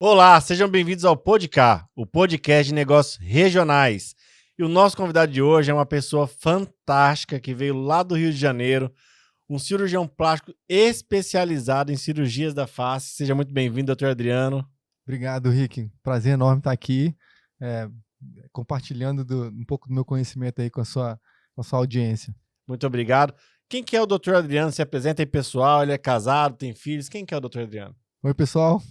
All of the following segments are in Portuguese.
Olá, sejam bem-vindos ao Podcast, o podcast de negócios regionais. E o nosso convidado de hoje é uma pessoa fantástica que veio lá do Rio de Janeiro, um cirurgião plástico especializado em cirurgias da face. Seja muito bem-vindo, doutor Adriano. Obrigado, Rick. Prazer enorme estar aqui, compartilhando um pouco do meu conhecimento aí com a sua audiência. Muito obrigado. Quem que é o doutor Adriano? Se apresenta aí, pessoal. Ele é casado, tem filhos. Quem que é o doutor Adriano? Oi, pessoal.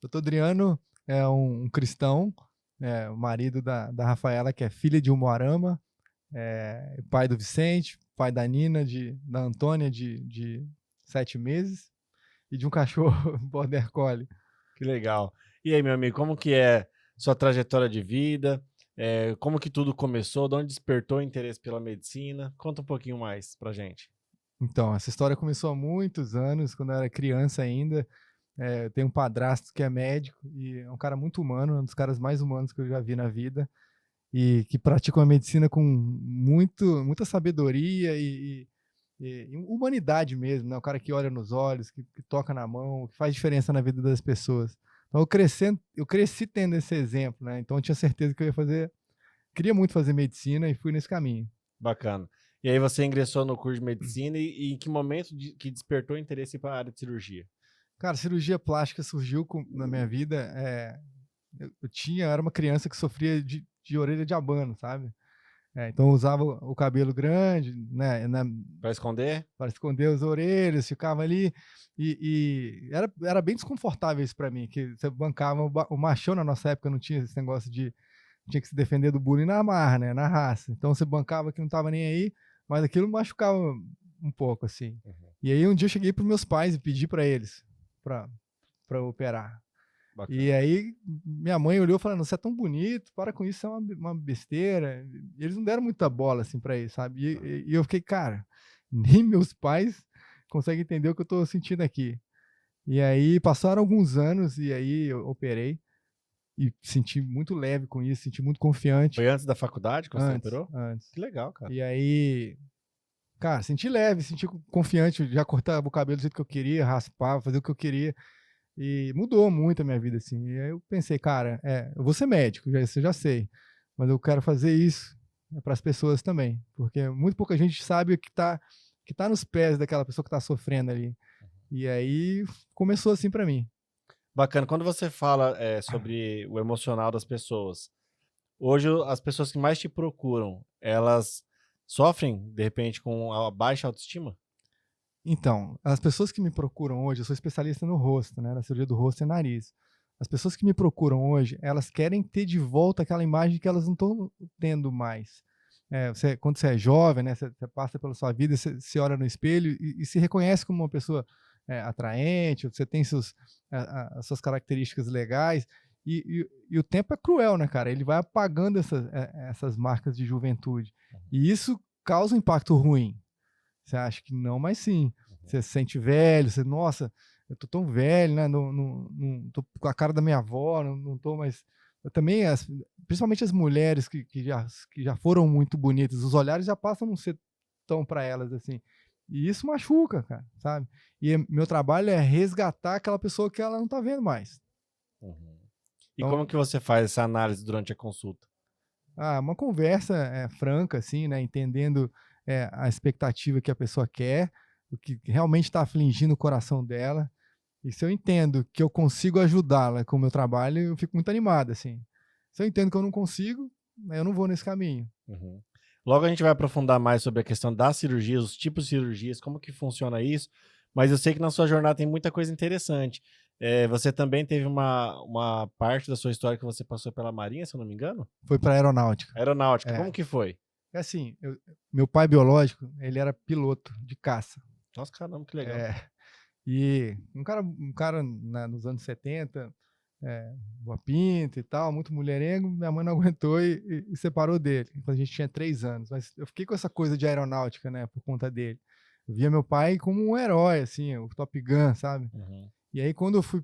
Doutor Adriano é um cristão, o marido da Rafaela, que é filha de Umuarama, pai do Vicente, pai da Nina, da Antônia, de 7 meses, e de um cachorro Border Collie. Que legal. E aí, meu amigo, como que é sua trajetória de vida? Como que tudo começou? De onde despertou o interesse pela medicina? Conta um pouquinho mais pra gente. Então, essa história começou há muitos anos, quando eu era criança ainda. Eu tenho um padrasto que é médico e é um cara muito humano, um dos caras mais humanos que eu já vi na vida, e que pratica uma medicina com muita sabedoria e humanidade mesmo, né? O cara que olha nos olhos, que toca na mão, que faz diferença na vida das pessoas. Então eu cresci tendo esse exemplo, né? Então eu tinha certeza que eu queria muito fazer medicina e fui nesse caminho. Bacana. E aí você ingressou no curso de medicina e em que momento que despertou o interesse para a área de cirurgia? Cara, cirurgia plástica surgiu na minha vida. Era uma criança que sofria de orelha de abano, sabe? Então eu usava o cabelo grande, né, Para esconder? para esconder as orelhas, ficava ali era bem desconfortável isso para mim, que você bancava o machão. Na nossa época não tinha esse negócio tinha que se defender do bullying na marra, né, na raça. Então você bancava que não estava nem aí, mas aquilo machucava um pouco, assim. Uhum. E aí um dia eu cheguei para meus pais e pedi para eles para operar. Bacana. E aí minha mãe olhou falando: "Você é tão bonito, para com isso, é uma besteira". Eles não deram muita bola, assim, pra isso, sabe. E eu fiquei: "Cara, nem meus pais conseguem entender o que eu tô sentindo aqui". E aí passaram alguns anos e aí eu operei e senti muito leve com isso, senti muito confiante. Foi antes da faculdade que você Antes, operou? antes. Que legal, cara. E aí, cara, senti leve, senti confiante, já cortava o cabelo do jeito que eu queria, raspava, fazia o que eu queria. E mudou muito a minha vida, assim. E aí eu pensei: "Cara, eu vou ser médico, isso eu já sei, mas eu quero fazer isso para as pessoas também", porque muito pouca gente sabe o que tá nos pés daquela pessoa que tá sofrendo ali. E aí começou assim para mim. Bacana. Quando você fala sobre o emocional das pessoas, hoje as pessoas que mais te procuram, elas sofrem, de repente, com a baixa autoestima? Então, as pessoas que me procuram hoje, eu sou especialista no rosto, né, na cirurgia do rosto e nariz. As pessoas que me procuram hoje, elas querem ter de volta aquela imagem que elas não estão tendo mais. Quando você é jovem, né, você passa pela sua vida, você se olha no espelho e se reconhece como uma pessoa atraente, você tem as suas características legais, e o tempo é cruel, né, cara? Ele vai apagando essas marcas de juventude. E isso causa um impacto ruim. Você acha que não, mas sim. Você se sente velho, você: "Nossa, eu tô tão velho, né, não tô com a cara da minha avó, não tô mais". Eu também principalmente as mulheres que já foram muito bonitas, os olhares já passam a não ser tão para elas, assim. E isso machuca, cara, sabe. E meu trabalho é resgatar aquela pessoa que ela não tá vendo mais. Uhum. E como Então, que você faz essa análise durante a consulta? uma conversa, franca, assim, né, entendendo, a expectativa que a pessoa quer, o que realmente está afligindo o coração dela. E se eu entendo que eu consigo ajudá-la com o meu trabalho, eu fico muito animado, assim. Se eu entendo que eu não consigo, eu não vou nesse caminho. Uhum. Logo a gente vai aprofundar mais sobre a questão das cirurgias, os tipos de cirurgias, como que funciona isso, mas eu sei que na sua jornada tem muita coisa interessante. Você também teve uma parte da sua história que você passou pela Marinha, se eu não me engano? Foi para aeronáutica. Aeronáutica, como É. que foi? É assim, meu pai biológico, ele era piloto de caça. Nossa, caramba, que legal. É. E um cara nos anos 70, boa pinta e tal, muito mulherengo, minha mãe não aguentou e separou dele, quando a gente tinha 3 anos. Mas eu fiquei com essa coisa de aeronáutica, né, por conta dele. Eu via meu pai como um herói, assim, o Top Gun, sabe. Uhum, E aí quando eu fui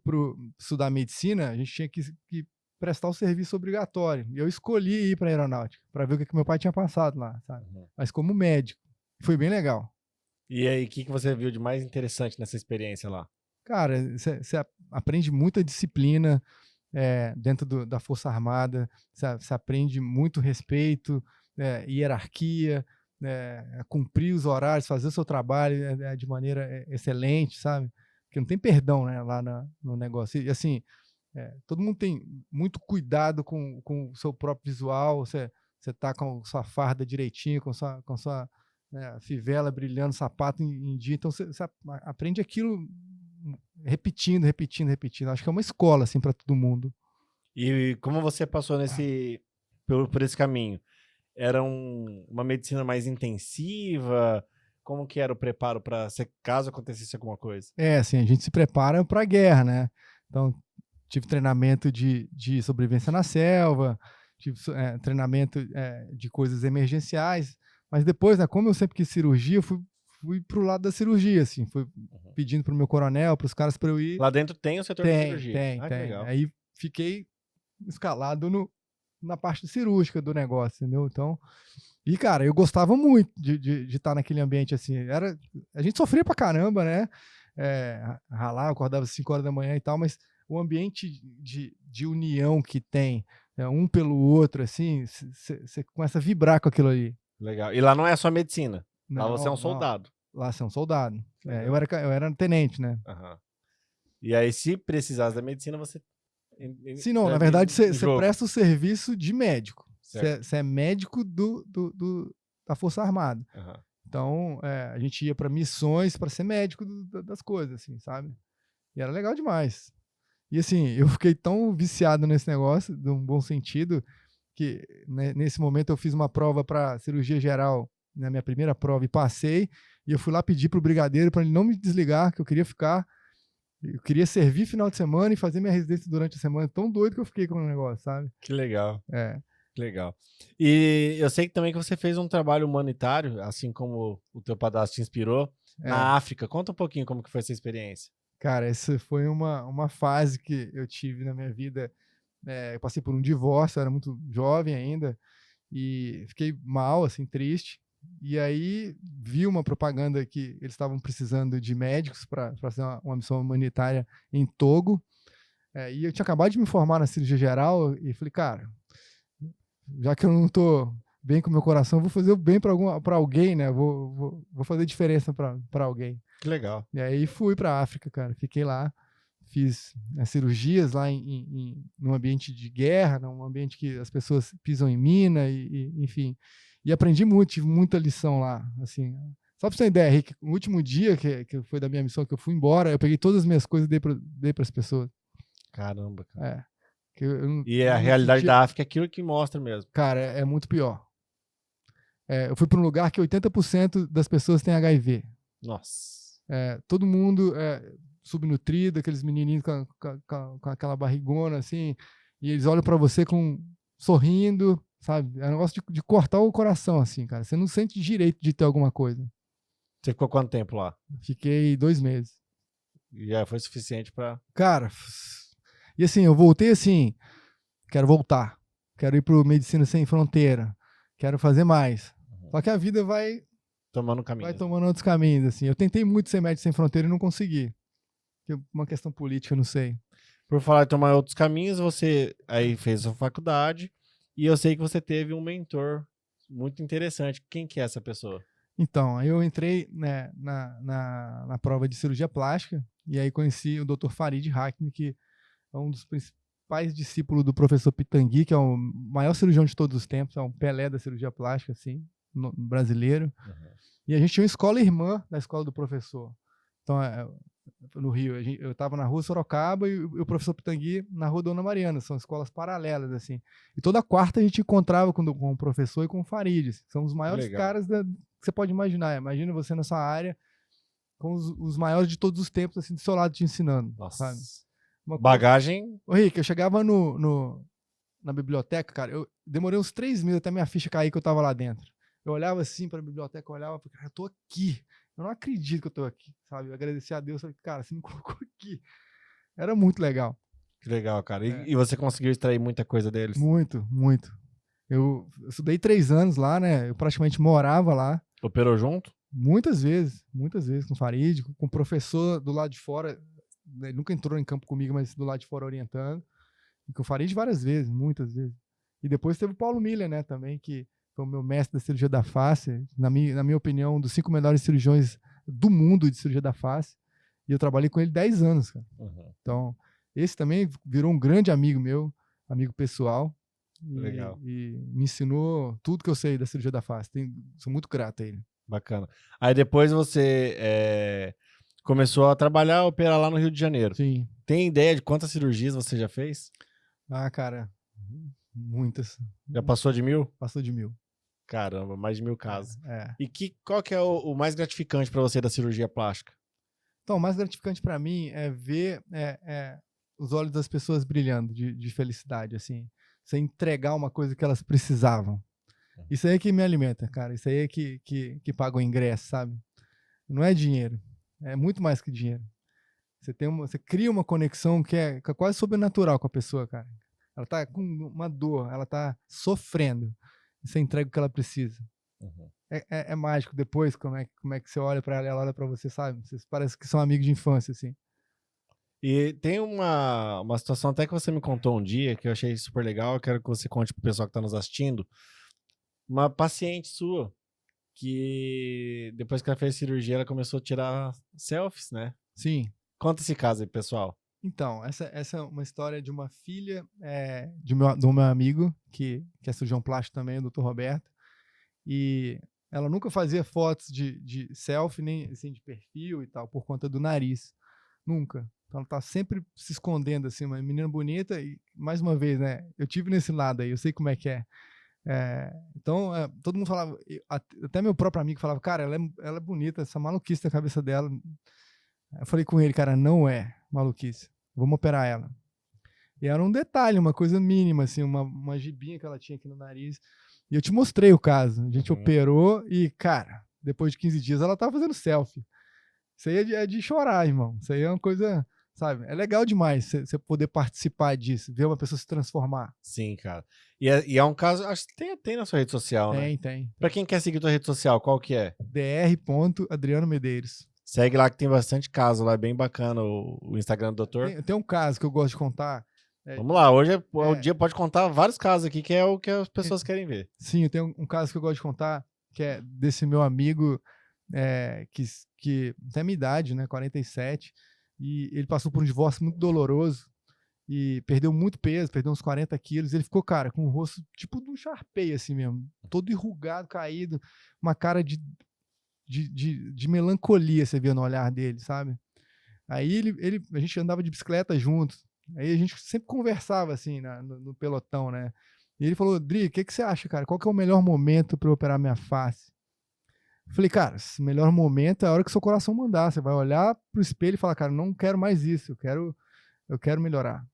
estudar medicina, a gente tinha que prestar o serviço obrigatório, e eu escolhi ir pra aeronáutica, para ver o que que meu pai tinha passado lá, sabe. uhum. Mas como médico, foi bem legal. E aí, o que que você viu de mais interessante nessa experiência lá? Cara, você aprende muita disciplina, dentro da Força Armada, você aprende muito respeito, hierarquia, cumprir os horários, fazer o seu trabalho de maneira excelente, sabe? Porque não tem perdão, né, lá no negócio. E assim, todo mundo tem muito cuidado com o seu próprio visual, você tá com sua farda direitinho, com sua fivela brilhando, sapato em dia, então você aprende aquilo repetindo. Acho que é uma escola, assim, para todo mundo. E como você passou por esse caminho? Era uma medicina mais intensiva? Como que era o preparo para caso acontecesse alguma coisa? Assim, a gente se prepara para a guerra, né? Então, tive treinamento de sobrevivência na selva, tive treinamento de coisas emergenciais, mas depois, né, como eu sempre quis cirurgia, eu fui pro lado da cirurgia, assim, fui pedindo pro meu coronel, pros caras para eu ir. Lá dentro tem o setor de cirurgia? Tem. Que legal. Aí fiquei escalado na parte cirúrgica do negócio, entendeu? Então, e cara, eu gostava muito de estar naquele ambiente, assim, a gente sofria pra caramba, né? Ralar, acordava às 5 horas da manhã e tal, mas o ambiente de união que tem, um pelo outro, assim, você começa a vibrar com aquilo ali. Legal. E lá não é só medicina. Lá Não, você é um soldado. Lá você é um soldado. Legal. Eu era tenente, né? Uhum. E aí, se precisasse da medicina, você... Sim, não, na verdade, você presta o serviço de médico. Você é médico da Força Armada. Uhum. Então, a gente ia para missões para ser médico das coisas, assim, sabe? E era legal demais. E assim, eu fiquei tão viciado nesse negócio, de um bom sentido, que né, nesse momento eu fiz uma prova para cirurgia geral, na minha primeira prova, e passei. E eu fui lá pedir pro brigadeiro para ele não me desligar, que eu queria ficar. Eu queria servir final de semana e fazer minha residência durante a semana. Tão doido que eu fiquei com o negócio, sabe? Que legal. Que legal. E eu sei que também que você fez um trabalho humanitário, assim como o teu padrasto te inspirou, na África. Conta um pouquinho como que foi essa experiência. Cara, essa foi uma fase que eu tive na minha vida. Eu passei por um divórcio, eu era muito jovem ainda, e fiquei mal, assim, triste. E aí vi uma propaganda que eles estavam precisando de médicos para fazer uma missão humanitária em Togo. E eu tinha acabado de me formar na cirurgia geral e falei, cara, já que eu não tô bem com o meu coração, vou fazer o bem para alguém, né? Vou fazer diferença para alguém. Que legal. E aí fui para África, cara. Fiquei lá, fiz cirurgias lá num ambiente de guerra, num ambiente que as pessoas pisam em mina, enfim. E aprendi muito, tive muita lição lá, assim. Só pra você ter ideia, Rick, no último dia que foi da minha missão, que eu fui embora, eu peguei todas as minhas coisas e dei para as pessoas. Caramba, cara. E a realidade da África é aquilo que mostra mesmo. Cara, é muito pior. Eu fui para um lugar que 80% das pessoas têm HIV. Nossa. Todo mundo subnutrido, aqueles menininhos com aquela barrigona, assim, e eles olham para você sorrindo, sabe? É um negócio de cortar o coração, assim, cara. Você não sente direito de ter alguma coisa. Você ficou quanto tempo lá? Fiquei 2 meses. E já foi suficiente para... Cara, e assim, eu voltei assim, quero voltar. Quero ir pro Medicina Sem Fronteira. Quero fazer mais. Só que a vida vai tomando caminho. Vai tomando outros caminhos, assim. Eu tentei muito ser Médico Sem Fronteira e não consegui. Uma questão política, eu não sei. Por falar em tomar outros caminhos, você aí fez a faculdade e eu sei que você teve um mentor muito interessante. Quem que é essa pessoa? Então, eu entrei, né, na prova de cirurgia plástica e aí conheci o Dr. Farid Hakmi, que é um dos principais discípulos do professor Pitangui, que é o maior cirurgião de todos os tempos, é um Pelé da cirurgia plástica, assim, brasileiro. Uhum. E a gente tinha uma escola irmã da escola do professor. Então, no Rio, eu estava na rua Sorocaba e o professor Pitangui na rua Dona Mariana. São escolas paralelas, assim. E toda quarta a gente encontrava com o professor e com o Farid. Assim, são os maiores caras que você pode imaginar. Imagina você nessa área com os maiores de todos os tempos, assim, do seu lado te ensinando. Nossa. Sabe? Bagagem... Ô, Rick, eu chegava na biblioteca, cara, eu demorei uns 3 meses até minha ficha cair que eu tava lá dentro. Eu olhava assim para a biblioteca, eu olhava, cara, eu tô aqui. Eu não acredito que eu tô aqui, sabe? Eu agradeci a Deus, falei, cara, você me colocou aqui. Era muito legal. Que legal, cara. E você conseguiu extrair muita coisa deles? Muito, muito. Eu estudei 3 anos lá, né? Eu praticamente morava lá. Operou junto? Muitas vezes com o Farid, com o professor do lado de fora. Ele nunca entrou em campo comigo, mas do lado de fora orientando. que eu farei de várias vezes, muitas vezes. E depois teve o Paulo Miller, né, também, que foi o meu mestre da cirurgia da face, na minha opinião, um dos 5 melhores cirurgiões do mundo de cirurgia da face. E eu trabalhei com ele 10 anos, cara. Então, esse também virou um grande amigo meu, amigo pessoal. Legal. E me ensinou tudo que eu sei da cirurgia da face. Sou muito grato a ele. Bacana. Aí depois você começou a trabalhar, operar lá no Rio de Janeiro. Sim. Tem ideia de quantas cirurgias você já fez? Ah, cara, muitas. Já passou de 1.000? Passou de 1.000. Caramba, mais de 1.000 casos. É. E qual que é o mais gratificante para você da cirurgia plástica? Então, o mais gratificante para mim é ver os olhos das pessoas brilhando de felicidade, assim. Você entregar uma coisa que elas precisavam. Isso aí é que me alimenta, cara. Isso aí é que paga o ingresso, sabe? Não é dinheiro. É muito mais que dinheiro. Você cria uma conexão que é quase sobrenatural com a pessoa, cara. Ela tá com uma dor, ela tá sofrendo. E você entrega o que ela precisa. É mágico depois, como é que você olha pra ela olha pra você, sabe? Vocês parecem que são amigos de infância, assim. E tem uma situação até que você me contou um dia, que eu achei super legal, eu quero que você conte pro pessoal que tá nos assistindo. Uma paciente sua, que depois que ela fez cirurgia, ela começou a tirar selfies, né? Sim. Conta esse caso aí, pessoal. Então, essa é uma história de uma filha do meu amigo, que é cirurgião plástico também, o Dr. Roberto. E ela nunca fazia fotos de selfie, nem assim, de perfil e tal, por conta do nariz. Nunca. Então ela tá sempre se escondendo, assim, uma menina bonita. E, mais uma vez, né? Eu tive nesse lado aí, eu sei como é que é. Então, todo mundo falava, até meu próprio amigo falava, cara, ela é bonita, essa maluquice da cabeça dela. Eu falei com ele, cara, não é maluquice, vamos operar ela. E era um detalhe, uma coisa mínima, assim, uma gibinha que ela tinha aqui no nariz. E eu te mostrei o caso. A gente operou e, cara, depois de 15 dias ela tava fazendo selfie. Isso aí é de chorar, irmão. Isso aí é uma coisa, sabe? É legal demais você poder participar disso, ver uma pessoa se transformar. Sim, cara. E é um caso, acho que tem na sua rede social, né? Tem. Pra quem quer seguir tua rede social, qual que é? dr.adriano Medeiros. Segue lá que tem bastante caso lá, é bem bacana o Instagram do doutor. Tem um caso que eu gosto de contar. Vamos lá, hoje é o dia, pode contar vários casos aqui, que é o que as pessoas querem ver. Sim, eu tenho um caso que eu gosto de contar, que é desse meu amigo que tem a minha idade, né, 47, e ele passou por um divórcio muito doloroso e perdeu muito peso, perdeu uns 40 quilos. Ele ficou, cara, com o rosto tipo de um Sharpei, assim mesmo, todo enrugado, caído, uma cara de melancolia, você via no olhar dele, sabe? Aí a gente andava de bicicleta juntos, aí a gente sempre conversava assim no pelotão, né? E ele falou, Dri, o que você acha, cara? Qual que é o melhor momento para eu operar minha face? Eu falei, cara, o melhor momento é a hora que seu coração mandar. Você vai olhar pro espelho e falar, cara, não quero mais isso, eu quero melhorar.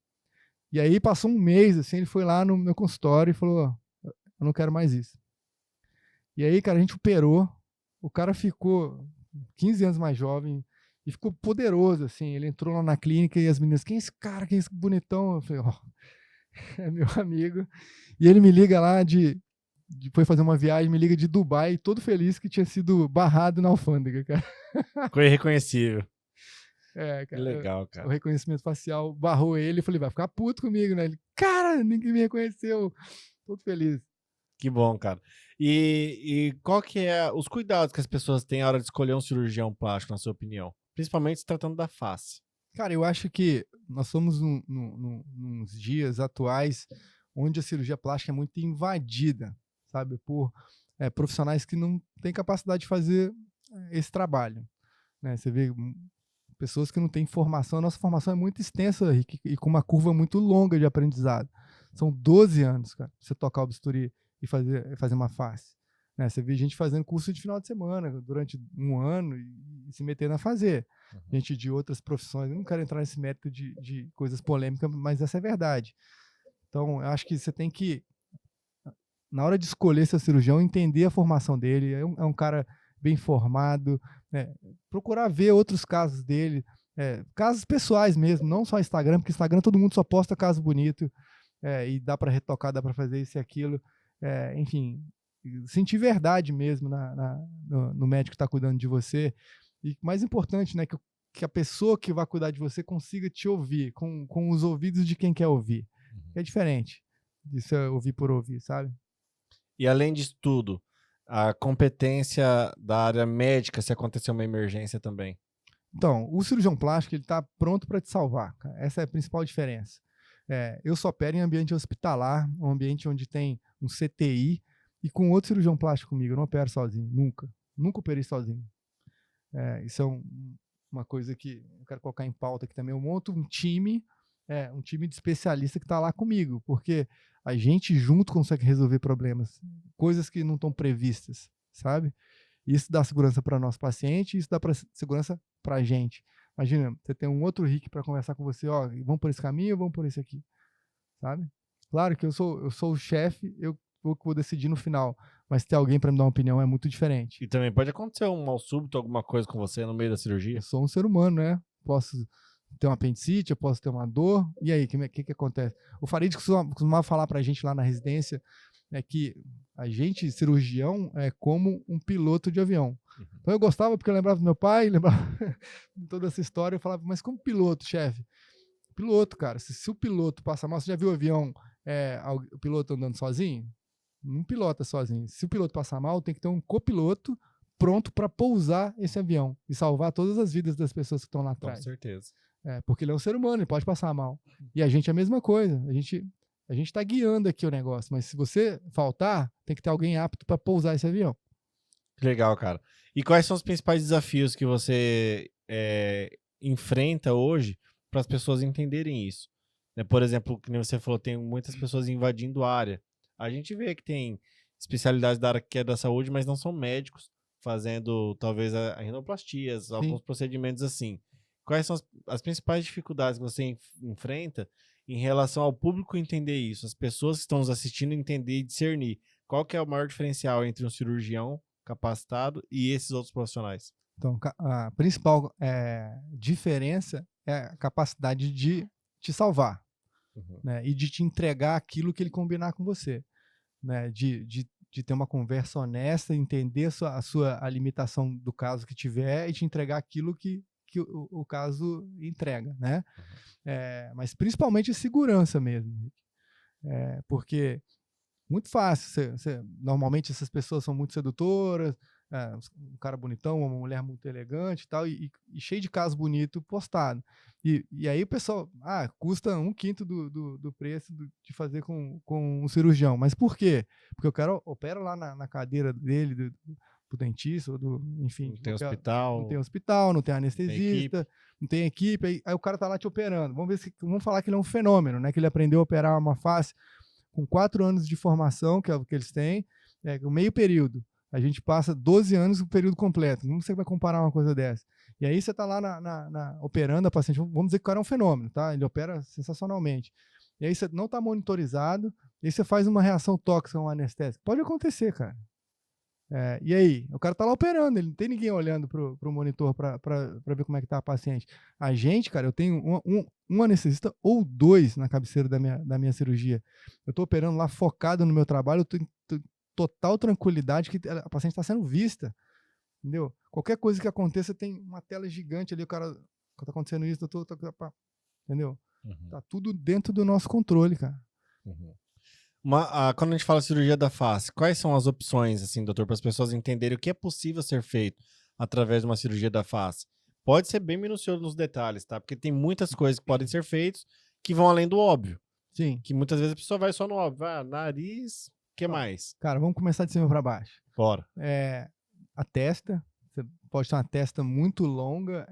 E aí passou um mês, assim, ele foi lá no meu consultório e falou, eu não quero mais isso. E aí, cara, a gente operou, o cara ficou 15 anos mais jovem e ficou poderoso, assim. Ele entrou lá na clínica e as meninas, quem é esse cara, quem é esse bonitão? Eu falei, é meu amigo. E ele me liga lá foi fazer uma viagem, me liga de Dubai, todo feliz que tinha sido barrado na alfândega, cara. Ficou irreconhecível. Cara. Que legal, cara. O reconhecimento facial barrou ele. Eu falei, vai ficar puto comigo, né? Ele, cara, ninguém me reconheceu. Todo feliz. Que bom, cara. E qual que é os cuidados que as pessoas têm na hora de escolher um cirurgião plástico, na sua opinião? Principalmente se tratando da face. Cara, eu acho que nós somos nos dias atuais onde a cirurgia plástica é muito invadida, sabe? Por profissionais que não têm capacidade de fazer esse trabalho, né? Você vê pessoas que não têm formação. A nossa formação é muito extensa e com uma curva muito longa de aprendizado. São 12 anos, cara, pra você tocar o bisturi e fazer uma face, né? Você vê gente fazendo curso de final de semana durante um ano e se metendo a fazer. Gente de outras profissões. Eu não quero entrar nesse mérito de coisas polêmicas, mas essa é a verdade. Então, eu acho que você tem que, na hora de escolher seu cirurgião, entender a formação dele. É um cara bem formado, né? Procurar ver outros casos dele, casos pessoais mesmo, não só Instagram, porque Instagram todo mundo só posta caso bonito, e dá para retocar, dá para fazer isso e aquilo. Enfim, sentir verdade mesmo no médico que está cuidando de você. E mais importante, né, que a pessoa que vai cuidar de você consiga te ouvir com os ouvidos de quem quer ouvir. É diferente disso eu ouvir por ouvir, sabe? E além disso tudo, a competência da área médica se acontecer uma emergência também. Então, o cirurgião plástico, ele tá pronto para te salvar, cara. Essa é a principal diferença. Eu só opero em ambiente hospitalar, um ambiente onde tem um CTI e com outro cirurgião plástico comigo. Eu não opero sozinho, nunca. Nunca operei sozinho. Isso é uma coisa que eu quero colocar em pauta aqui também. Eu monto um time de especialista que está lá comigo, porque a gente junto consegue resolver problemas, coisas que não estão previstas, sabe? Isso dá segurança para nosso paciente, isso dá segurança para a gente. Imagina, você tem um outro Rick para conversar com você, ó, vamos por esse caminho ou vamos por esse aqui, sabe? Claro que eu sou o chefe, eu vou decidir no final, mas ter alguém para me dar uma opinião é muito diferente. E também pode acontecer um mal súbito, alguma coisa com você no meio da cirurgia. Eu sou um ser humano, né? Posso ter uma apendicite, eu posso ter uma dor, e aí, o que acontece? O Farid costumava falar pra gente lá na residência que a gente, cirurgião, é como um piloto de avião. Então eu gostava porque eu lembrava do meu pai, lembrava de toda essa história, eu falava, mas como piloto, chefe? Piloto, cara, se o piloto passa mal, você já viu o avião, o piloto andando sozinho? Não pilota sozinho. Se o piloto passar mal, tem que ter um copiloto pronto para pousar esse avião e salvar todas as vidas das pessoas que estão lá atrás. Com certeza. Porque ele é um ser humano, ele pode passar mal. E a gente é a mesma coisa. A gente está guiando aqui o negócio, mas se você faltar, tem que ter alguém apto para pousar esse avião. Que legal, cara. E quais são os principais desafios que você enfrenta hoje para as pessoas entenderem isso? Por exemplo, como você falou, tem muitas pessoas invadindo a área. A gente vê que tem especialidades da área que é da saúde, mas não são médicos, fazendo talvez a rinoplastias, alguns procedimentos assim. Quais são as principais dificuldades que você enfrenta em relação ao público entender isso? As pessoas que estão nos assistindo entender e discernir. Qual que é o maior diferencial entre um cirurgião capacitado e esses outros profissionais? Então, a principal diferença é a capacidade de te salvar, né, e de te entregar aquilo que ele combinar com você, né, de ter uma conversa honesta, entender a sua limitação do caso que tiver e te entregar aquilo que o caso entrega, né? Mas principalmente segurança mesmo, porque muito fácil. Normalmente essas pessoas são muito sedutoras, um cara bonitão, uma mulher muito elegante e tal, e cheio de caso bonito postado. E aí o pessoal, custa 1/5 do preço de fazer com um cirurgião. Mas por quê? Porque o cara opera lá na cadeira dele, do dentista, ou enfim. Não tem hospital. Não tem hospital, não tem anestesista, equipe. não tem equipe. Aí o cara tá lá te operando. Vamos falar que ele é um fenômeno, né? Que ele aprendeu a operar uma face com 4 anos de formação, que é o que eles têm, o meio período. A gente passa 12 anos o período completo. Como você vai comparar uma coisa dessa? E aí você está lá operando a paciente. Vamos dizer que o cara é um fenômeno, tá? Ele opera sensacionalmente. E aí você não está monitorizado, e aí você faz uma reação tóxica a um anestésico. Pode acontecer, cara. E aí? O cara está lá operando, ele não tem ninguém olhando pro monitor para ver como é que tá a paciente. A gente, cara, eu tenho um anestesista ou 2 na cabeceira da minha cirurgia. Eu estou operando lá focado no meu trabalho, eu tenho total tranquilidade que a paciente está sendo vista, entendeu? Qualquer coisa que aconteça, tem uma tela gigante ali, o cara, tá acontecendo isso, entendeu? Tá tudo dentro do nosso controle, cara. Quando a gente fala cirurgia da face, quais são as opções, assim, doutor, para as pessoas entenderem o que é possível ser feito através de uma cirurgia da face? Pode ser bem minucioso nos detalhes, tá? Porque tem muitas coisas que podem ser feitas que vão além do óbvio. Sim. Que muitas vezes a pessoa vai só no óbvio. Nariz, o que mais? Cara, vamos começar de cima para baixo. Bora. A testa, você pode ter uma testa muito longa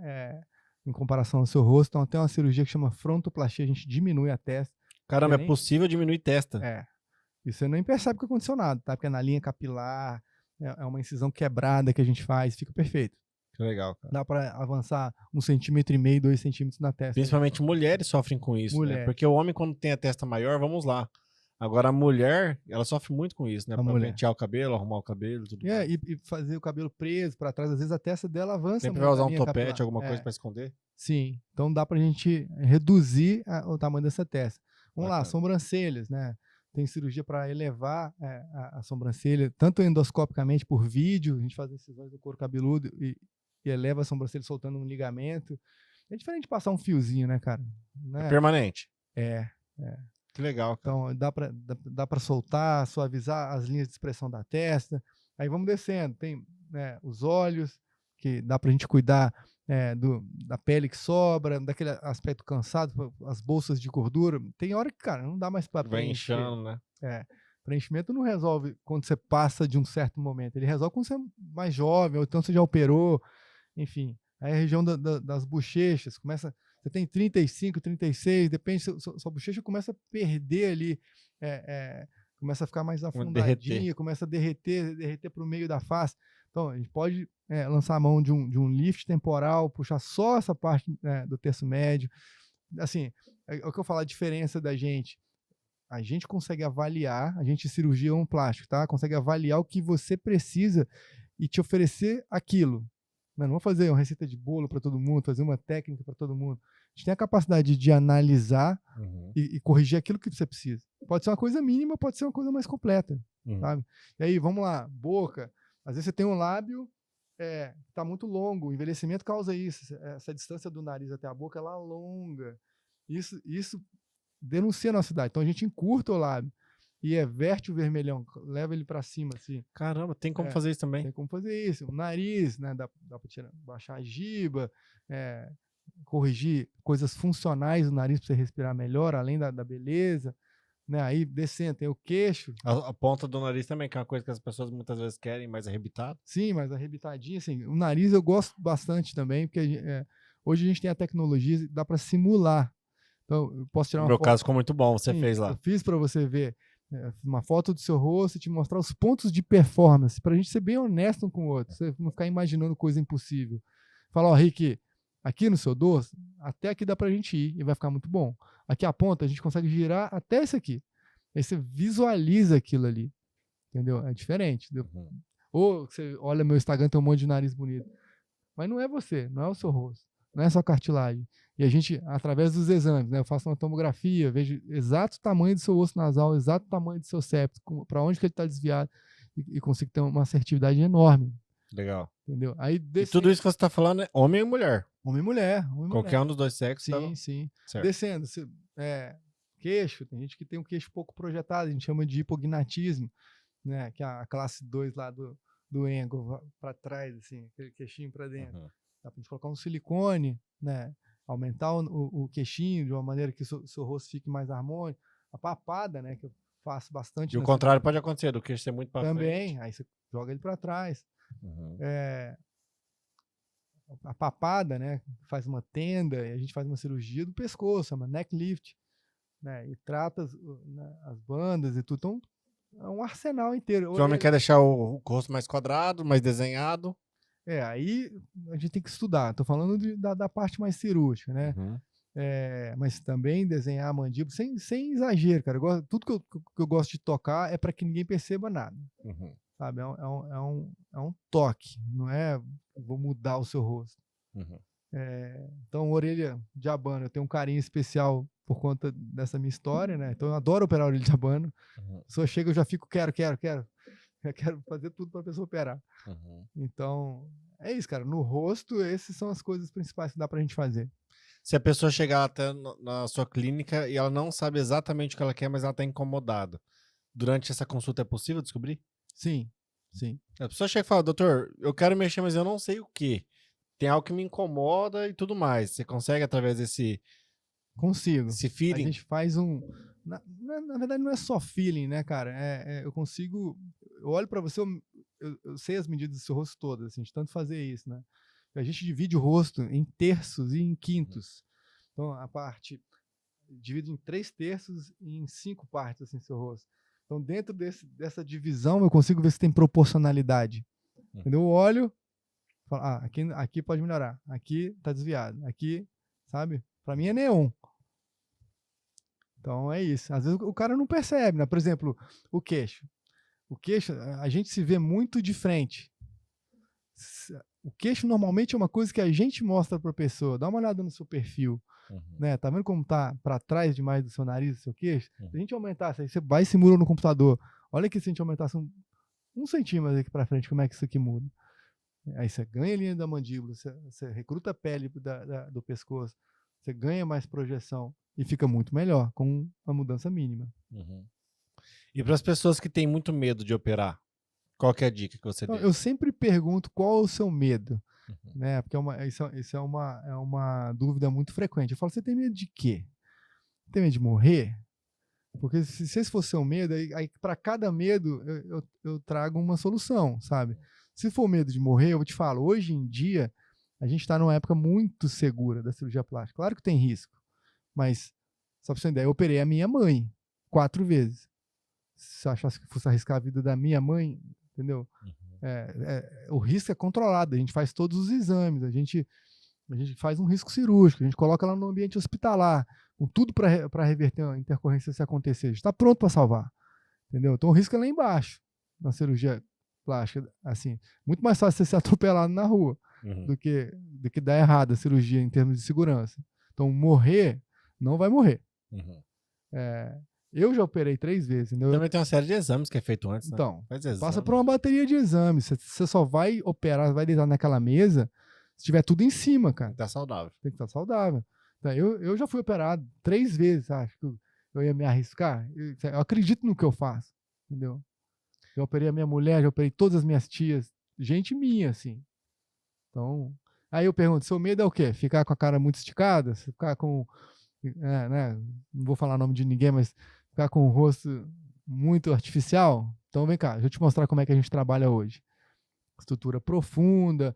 em comparação ao seu rosto. Então tem uma cirurgia que chama frontoplastia, a gente diminui a testa. Caramba, é possível diminuir testa. E você nem percebe que aconteceu nada, tá? Porque na linha capilar, é uma incisão quebrada que a gente faz, fica perfeito. Que legal, cara. Dá para avançar 1,5 cm, 2 centímetros na testa. Principalmente mulheres sofrem com isso, né? Porque o homem, quando tem a testa maior, vamos lá. Agora a mulher, ela sofre muito com isso, né? Pra pentear o cabelo, arrumar o cabelo, tudo mais. E fazer o cabelo preso para trás, às vezes a testa dela avança. Sempre vai usar um topete, alguma coisa para esconder? Sim, então dá pra gente reduzir o tamanho dessa testa. Vamos lá, sobrancelhas, né? Tem cirurgia para elevar a sobrancelha, tanto endoscopicamente por vídeo, a gente faz incisões do couro cabeludo e eleva a sobrancelha soltando um ligamento. É diferente de passar um fiozinho, né, cara? É permanente. Que legal, cara. Então, dá pra soltar, suavizar as linhas de expressão da testa. Aí vamos descendo. Tem, né, os olhos, que dá pra gente cuidar da pele que sobra, daquele aspecto cansado, as bolsas de gordura. Tem hora que, cara, não dá mais pra Vai preencher. inchando, né? Preenchimento não resolve quando você passa de um certo momento. Ele resolve quando você é mais jovem, ou então você já operou, enfim. Aí a região das bochechas começa. Você tem 35, 36, depende, sua bochecha começa a perder ali, começa a ficar mais afundadinha, começa a derreter para o meio da face. Então, a gente pode lançar a mão de um lift temporal, puxar só essa parte do terço médio. Assim, é o que eu falo, a diferença da gente. A gente consegue avaliar, a gente cirurgião plástico, tá? Consegue avaliar o que você precisa e te oferecer aquilo. Não vou fazer uma receita de bolo para todo mundo, fazer uma técnica para todo mundo. A gente tem a capacidade de analisar e corrigir aquilo que você precisa. Pode ser uma coisa mínima, pode ser uma coisa mais completa, sabe? E aí, vamos lá, boca. Às vezes você tem um lábio que está muito longo, o envelhecimento causa isso. Essa distância do nariz até a boca, ela alonga. Isso denuncia a nossa idade. Então a gente encurta o lábio e verte o vermelhão, leva ele para cima, assim. Caramba, tem como fazer isso também? Tem como fazer isso. O nariz, né? Dá para baixar a giba, corrigir coisas funcionais do nariz para você respirar melhor, além da beleza. Né? Aí descendo, tem o queixo. A ponta do nariz também, que é uma coisa que as pessoas muitas vezes querem, mais arrebitado. Sim, mas arrebitadinho, assim. O nariz eu gosto bastante também, porque hoje a gente tem a tecnologia, dá para simular. Então, eu posso tirar uma foto. No meu foto. caso ficou muito bom, você fez lá. Eu fiz para você ver uma foto do seu rosto e te mostrar os pontos de performance, para a gente ser bem honesto um com o outro, você não ficar imaginando coisa impossível. Fala, ó, Rick, aqui no seu dorso, até aqui dá para a gente ir e vai ficar muito bom. Aqui a ponta, a gente consegue girar até esse aqui. Aí você visualiza aquilo ali, entendeu? É diferente. Ou você olha meu Instagram, tem um monte de nariz bonito. Mas não é você, não é o seu rosto, não é só cartilagem. E a gente, através dos exames, né, eu faço uma tomografia, vejo exato tamanho do seu osso nasal, exato tamanho do seu septo, para onde que ele está desviado, e consigo ter uma assertividade enorme. Legal. Entendeu? Aí, e tudo isso que você está falando é homem e mulher? Homem e mulher. Qualquer um dos dois sexos? Sim, sim. Certo. Descendo, queixo, tem gente que tem um queixo pouco projetado, a gente chama de hipognatismo, né, que é a classe 2 lá do Engel, para trás, assim, aquele queixinho para dentro. Dá pra gente colocar um silicone, né, aumentar o queixinho de uma maneira que o seu rosto fique mais harmônico. A papada, né, que eu faço bastante. E o contrário pode acontecer, do queixo ser muito para frente. Também, aí você joga ele para trás. A papada, né, faz uma tenda e a gente faz uma cirurgia do pescoço, chama neck lift, né, e trata as bandas e tudo. Então, é um arsenal inteiro. O homem quer deixar o rosto mais quadrado, mais desenhado. Aí a gente tem que estudar. Estou falando da parte mais cirúrgica, né? Mas também desenhar a mandíbula sem exagero, cara. Tudo que eu gosto de tocar é para que ninguém perceba nada. Sabe? É um toque, não é vou mudar o seu rosto. Então, orelha de abano, eu tenho um carinho especial por conta dessa minha história, né? Então, eu adoro operar a orelha de abano. A pessoa chega, eu já fico, quero. Eu quero fazer tudo para a pessoa operar. Então, é isso, cara. No rosto, essas são as coisas principais que dá pra gente fazer. Se a pessoa chegar até na sua clínica e ela não sabe exatamente o que ela quer, mas ela tá incomodada, durante essa consulta é possível descobrir? Sim. A pessoa chega e fala, doutor, eu quero mexer, mas eu não sei o que. Tem algo que me incomoda e tudo mais. Você consegue através desse... Consigo. Esse feeling? A gente faz na verdade, não é só feeling, né, cara? Eu consigo... Eu olho pra você, eu sei as medidas do seu rosto todas, assim, de tanto fazer isso, né? A gente divide o rosto em terços e em quintos. Então, a parte divide em 3 terços e em 5 partes, assim, seu rosto. Então, dentro dessa divisão, eu consigo ver se tem proporcionalidade. Entendeu? Eu olho, falo, aqui pode melhorar, aqui tá desviado, aqui, sabe? Pra mim é neon. Então, é isso. Às vezes o cara não percebe, né? Por exemplo, o queixo. O queixo, a gente se vê muito de frente. O queixo normalmente é uma coisa que a gente mostra para a pessoa. Dá uma olhada no seu perfil. Né? Tá vendo como tá para trás demais do seu nariz, do seu queixo? Se a gente aumentasse, aí você vai e simula no computador. Olha aqui, se a gente aumentasse um centímetro aqui para frente, como é que isso aqui muda? Aí você ganha a linha da mandíbula, você recruta a pele do pescoço, você ganha mais projeção. E fica muito melhor, com uma mudança mínima. Uhum. E para as pessoas que têm muito medo de operar, qual que é a dica que você Então, deixa? eu sempre pergunto qual é o seu medo, Uhum. né? Porque isso é uma dúvida muito frequente. Eu falo, você tem medo de quê? Tem medo de morrer? Porque se esse for seu medo, aí para cada medo eu trago uma solução, sabe? Se for medo de morrer, eu te falo, hoje em dia, a gente está numa época muito segura da cirurgia plástica. Claro que tem risco, mas, só para você ter ideia, eu operei a minha mãe 4 vezes. Se eu achasse que fosse arriscar a vida da minha mãe, entendeu? Uhum. O risco é controlado, a gente faz todos os exames, a gente faz um risco cirúrgico, a gente coloca ela no ambiente hospitalar, com tudo para reverter a intercorrência se acontecer. A gente está pronto para salvar, entendeu? Então o risco é lá embaixo, na cirurgia plástica, assim, muito mais fácil você ser atropelado na rua Uhum. do que dar errado a cirurgia em termos de segurança. Então morrer, não vai morrer. Uhum. Eu já operei 3 vezes, entendeu? Também tem uma série de exames que é feito antes, né? Então, Faz passa exame. por uma bateria de exames. Você só vai operar, vai deitar naquela mesa se tiver tudo em cima, cara. Tá saudável. Tem que estar saudável. Então, eu já fui operado 3 vezes, acho que eu ia me arriscar. Eu acredito no que eu faço, entendeu? Eu operei a minha mulher, já operei todas as minhas tias, gente minha, assim. Então, aí eu pergunto, seu medo é o quê? Ficar com a cara muito esticada? Ficar com, né, não vou falar o nome de ninguém, mas ficar com o rosto muito artificial? Então vem cá, deixa eu te mostrar como é que a gente trabalha hoje. Estrutura profunda,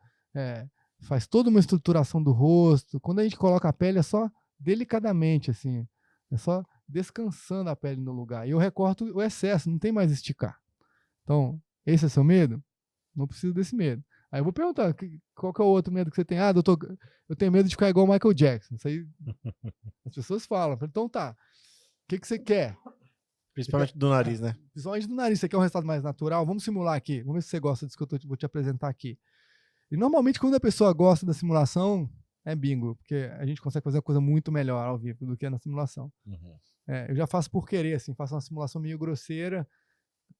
faz toda uma estruturação do rosto. Quando a gente coloca a pele, é só delicadamente, assim. É só descansando a pele no lugar. E eu recorto o excesso, não tem mais esticar. Então, esse é seu medo? Não preciso desse medo. Aí eu vou perguntar, qual que é o outro medo que você tem? Ah, doutor, eu tenho medo de ficar igual o Michael Jackson. Isso aí as pessoas falam. Então tá, o que você quer? Principalmente do nariz, né? Principalmente do nariz. Você quer um resultado mais natural? Vamos simular aqui. Vamos ver se você gosta disso que eu vou te apresentar aqui. E normalmente quando a pessoa gosta da simulação, é bingo, porque a gente consegue fazer uma coisa muito melhor ao vivo do que na simulação. Uhum. Eu já faço por querer, assim, faço uma simulação meio grosseira,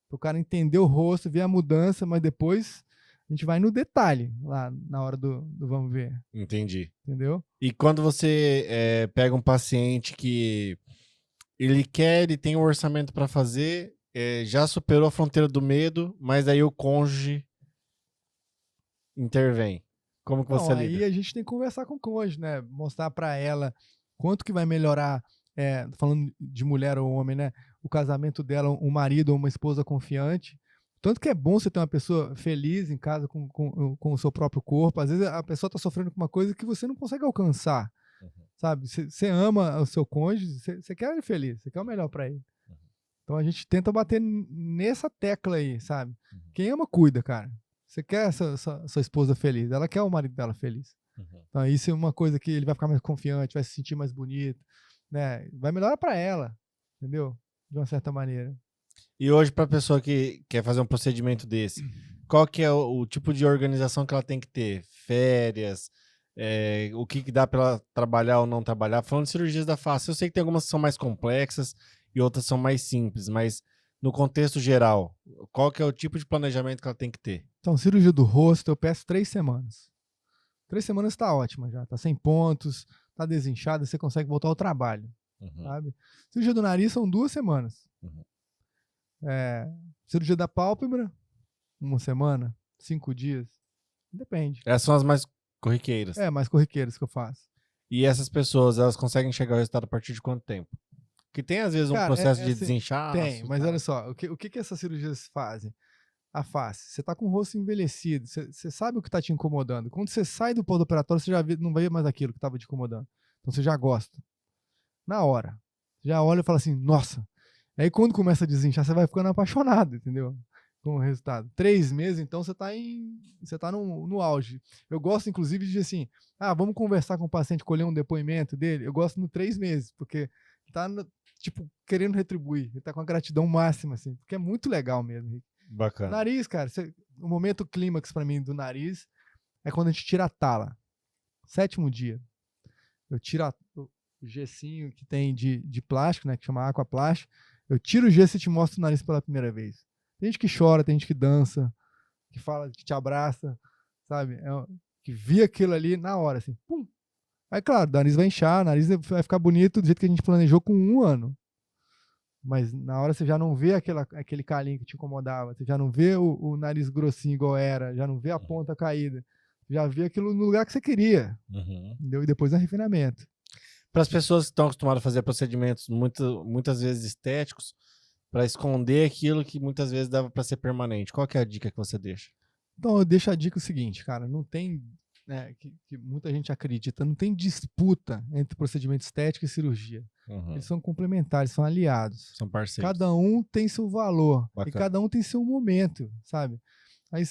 para o cara entender o rosto, ver a mudança, mas depois a gente vai no detalhe, lá na hora do vamos ver. Entendi. Entendeu? E quando você pega um paciente que ele tem um orçamento para fazer, já superou a fronteira do medo, mas aí o cônjuge intervém. Como que você Então, aí lida? a gente tem que conversar com o cônjuge, né? Mostrar para ela quanto que vai melhorar, falando de mulher ou homem, né? O casamento dela, um marido ou uma esposa confiante. Tanto que é bom você ter uma pessoa feliz em casa com o seu próprio corpo. Às vezes a pessoa está sofrendo com uma coisa que você não consegue alcançar, sabe? Você ama o seu cônjuge, você quer ele feliz, você quer o melhor para ele. Então a gente tenta bater nessa tecla aí, sabe? Quem ama, cuida, cara. Você quer sua esposa feliz, ela quer o marido dela feliz. Então isso é uma coisa que ele vai ficar mais confiante, vai se sentir mais bonito, né? Vai melhorar para ela, entendeu? De uma certa maneira. E hoje, para a pessoa que quer fazer um procedimento desse, qual que é o tipo de organização que ela tem que ter? Férias, o que dá para ela trabalhar ou não trabalhar? Falando de cirurgias da face, eu sei que tem algumas que são mais complexas e outras são mais simples, mas no contexto geral, qual que é o tipo de planejamento que ela tem que ter? Então, cirurgia do rosto, eu peço 3 semanas. 3 semanas está ótima já, tá 100 pontos, tá desinchada, você consegue voltar ao trabalho, sabe? Cirurgia do nariz são 2 semanas. Cirurgia da pálpebra, 1 semana, 5 dias, depende. Essas são as mais corriqueiras. Mais corriqueiras que eu faço. E essas pessoas, elas conseguem chegar ao resultado a partir de quanto tempo? Porque tem às vezes um Cara, processo de assim, desinchaço. tem, mas olha só, o que essas cirurgias fazem? A face, você tá com o rosto envelhecido, você sabe o que tá te incomodando. Quando você sai do pós-operatório, você já não vê mais aquilo que tava te incomodando. Então você já gosta. Na hora. Já olha e fala assim, nossa. Aí quando começa a desinchar, você vai ficando apaixonado, entendeu? Com o resultado. 3 meses, então você tá no auge. Eu gosto, inclusive, de assim, vamos conversar com o paciente, colher um depoimento dele. Eu gosto no 3 meses, porque tá, tipo, querendo retribuir. Ele tá com a gratidão máxima, assim, porque é muito legal mesmo, Rick. Bacana. Nariz, cara, o momento clímax pra mim do nariz é quando a gente tira a tala. 7º dia. Eu tiro o gessinho que tem de plástico, né, que chama aquaplast. Eu tiro o gesso e te mostro o nariz pela primeira vez. Tem gente que chora, tem gente que dança, que fala, que te abraça, sabe? Que vê aquilo ali na hora, assim, pum. Aí, claro, o nariz vai inchar, o nariz vai ficar bonito do jeito que a gente planejou com 1 ano. Mas na hora você já não vê aquele calinho que te incomodava, você já não vê o nariz grossinho igual era, já não vê a ponta caída, já vê aquilo no lugar que você queria, entendeu? E depois é refinamento. Para as pessoas que estão acostumadas a fazer procedimentos muitas vezes estéticos, para esconder aquilo que muitas vezes dava para ser permanente, qual que é a dica que você deixa? Então eu deixo a dica o seguinte, cara, não tem, que muita gente acredita, não tem disputa entre procedimento estético e cirurgia. Eles são complementares, são aliados. São parceiros. Cada um tem seu valor. Bacana. E cada um tem seu momento, sabe? Aí,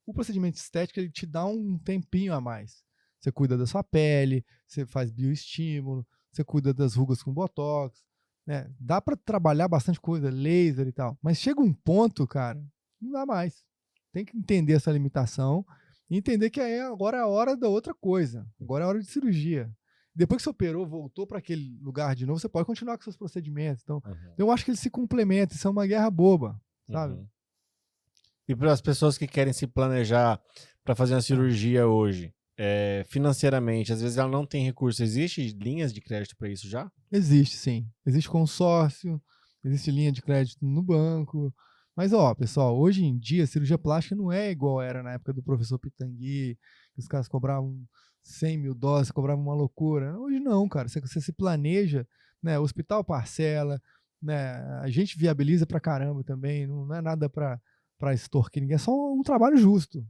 o procedimento estético ele te dá um tempinho a mais. Você cuida da sua pele, você faz bioestímulo, você cuida das rugas com botox, né? Dá para trabalhar bastante coisa, laser e tal. Mas chega um ponto, cara, não dá mais. Tem que entender essa limitação e entender que aí agora é a hora da outra coisa. Agora é a hora de cirurgia. Depois que você operou, voltou para aquele lugar de novo, você pode continuar com seus procedimentos. Então, eu acho que eles se complementam. Isso é uma guerra boba, sabe? E para as pessoas que querem se planejar para fazer uma cirurgia hoje, financeiramente, às vezes ela não tem recurso. Existe linhas de crédito para isso já? Existe, sim. Existe consórcio, existe linha de crédito no banco. Mas, ó, pessoal, hoje em dia, a cirurgia plástica não é igual era na época do professor Pitangui, que os caras cobravam 100 mil dólares, cobravam uma loucura. Hoje não, cara. Você se planeja, né? O hospital parcela, né? A gente viabiliza pra caramba também. Não é nada pra extorquir ninguém. É só um trabalho justo.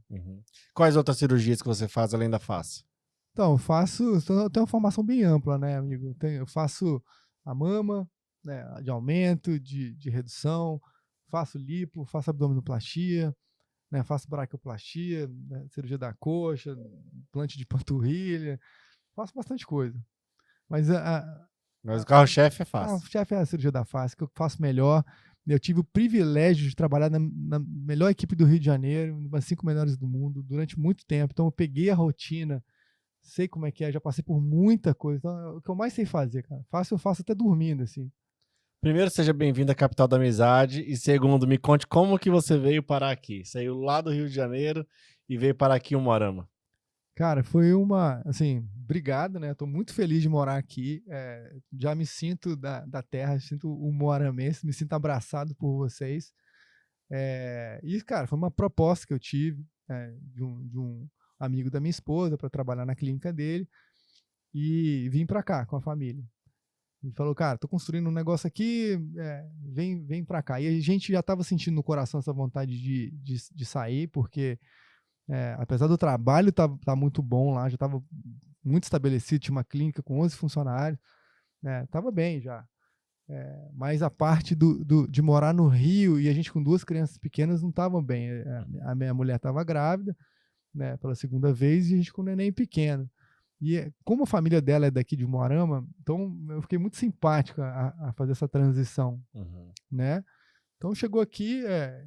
Quais outras cirurgias que você faz além da face? Então, eu tenho uma formação bem ampla, né, amigo? Eu faço a mama, né, de aumento, de redução, faço lipo, faço abdominoplastia, né, faço braquioplastia, né, cirurgia da coxa, implante de panturrilha, faço bastante coisa. Mas o carro-chefe é o face. carro-chefe é a cirurgia da face, que eu faço melhor. Eu tive o privilégio de trabalhar na melhor equipe do Rio de Janeiro, uma das 5 melhores do mundo, durante muito tempo. Então eu peguei a rotina, sei como é que é, já passei por muita coisa. Então, é o que eu mais sei fazer, cara. Eu faço até dormindo, assim. Primeiro, seja bem-vindo à Capital da Amizade. E segundo, me conte como que você veio parar aqui. Saiu lá do Rio de Janeiro e veio parar aqui em Umuarama. Cara, foi assim, obrigado, né? Tô muito feliz de morar aqui. Já me sinto da terra, sinto umuaramense, me sinto abraçado por vocês. E, cara, foi uma proposta que eu tive de um amigo da minha esposa para trabalhar na clínica dele e vim para cá com a família. Ele falou, cara, tô construindo um negócio aqui, vem para cá. E a gente já estava sentindo no coração essa vontade de sair, porque apesar do trabalho tá muito bom lá, já estava muito estabelecido, tinha uma clínica com 11 funcionários, né, tava bem já. Mas a parte de morar no Rio e a gente com 2 crianças pequenas não estava bem. A minha mulher estava grávida, né, pela 2ª vez, e a gente com um neném pequeno. E como a família dela é daqui de Umuarama, então eu fiquei muito simpático a fazer essa transição, né? Então chegou aqui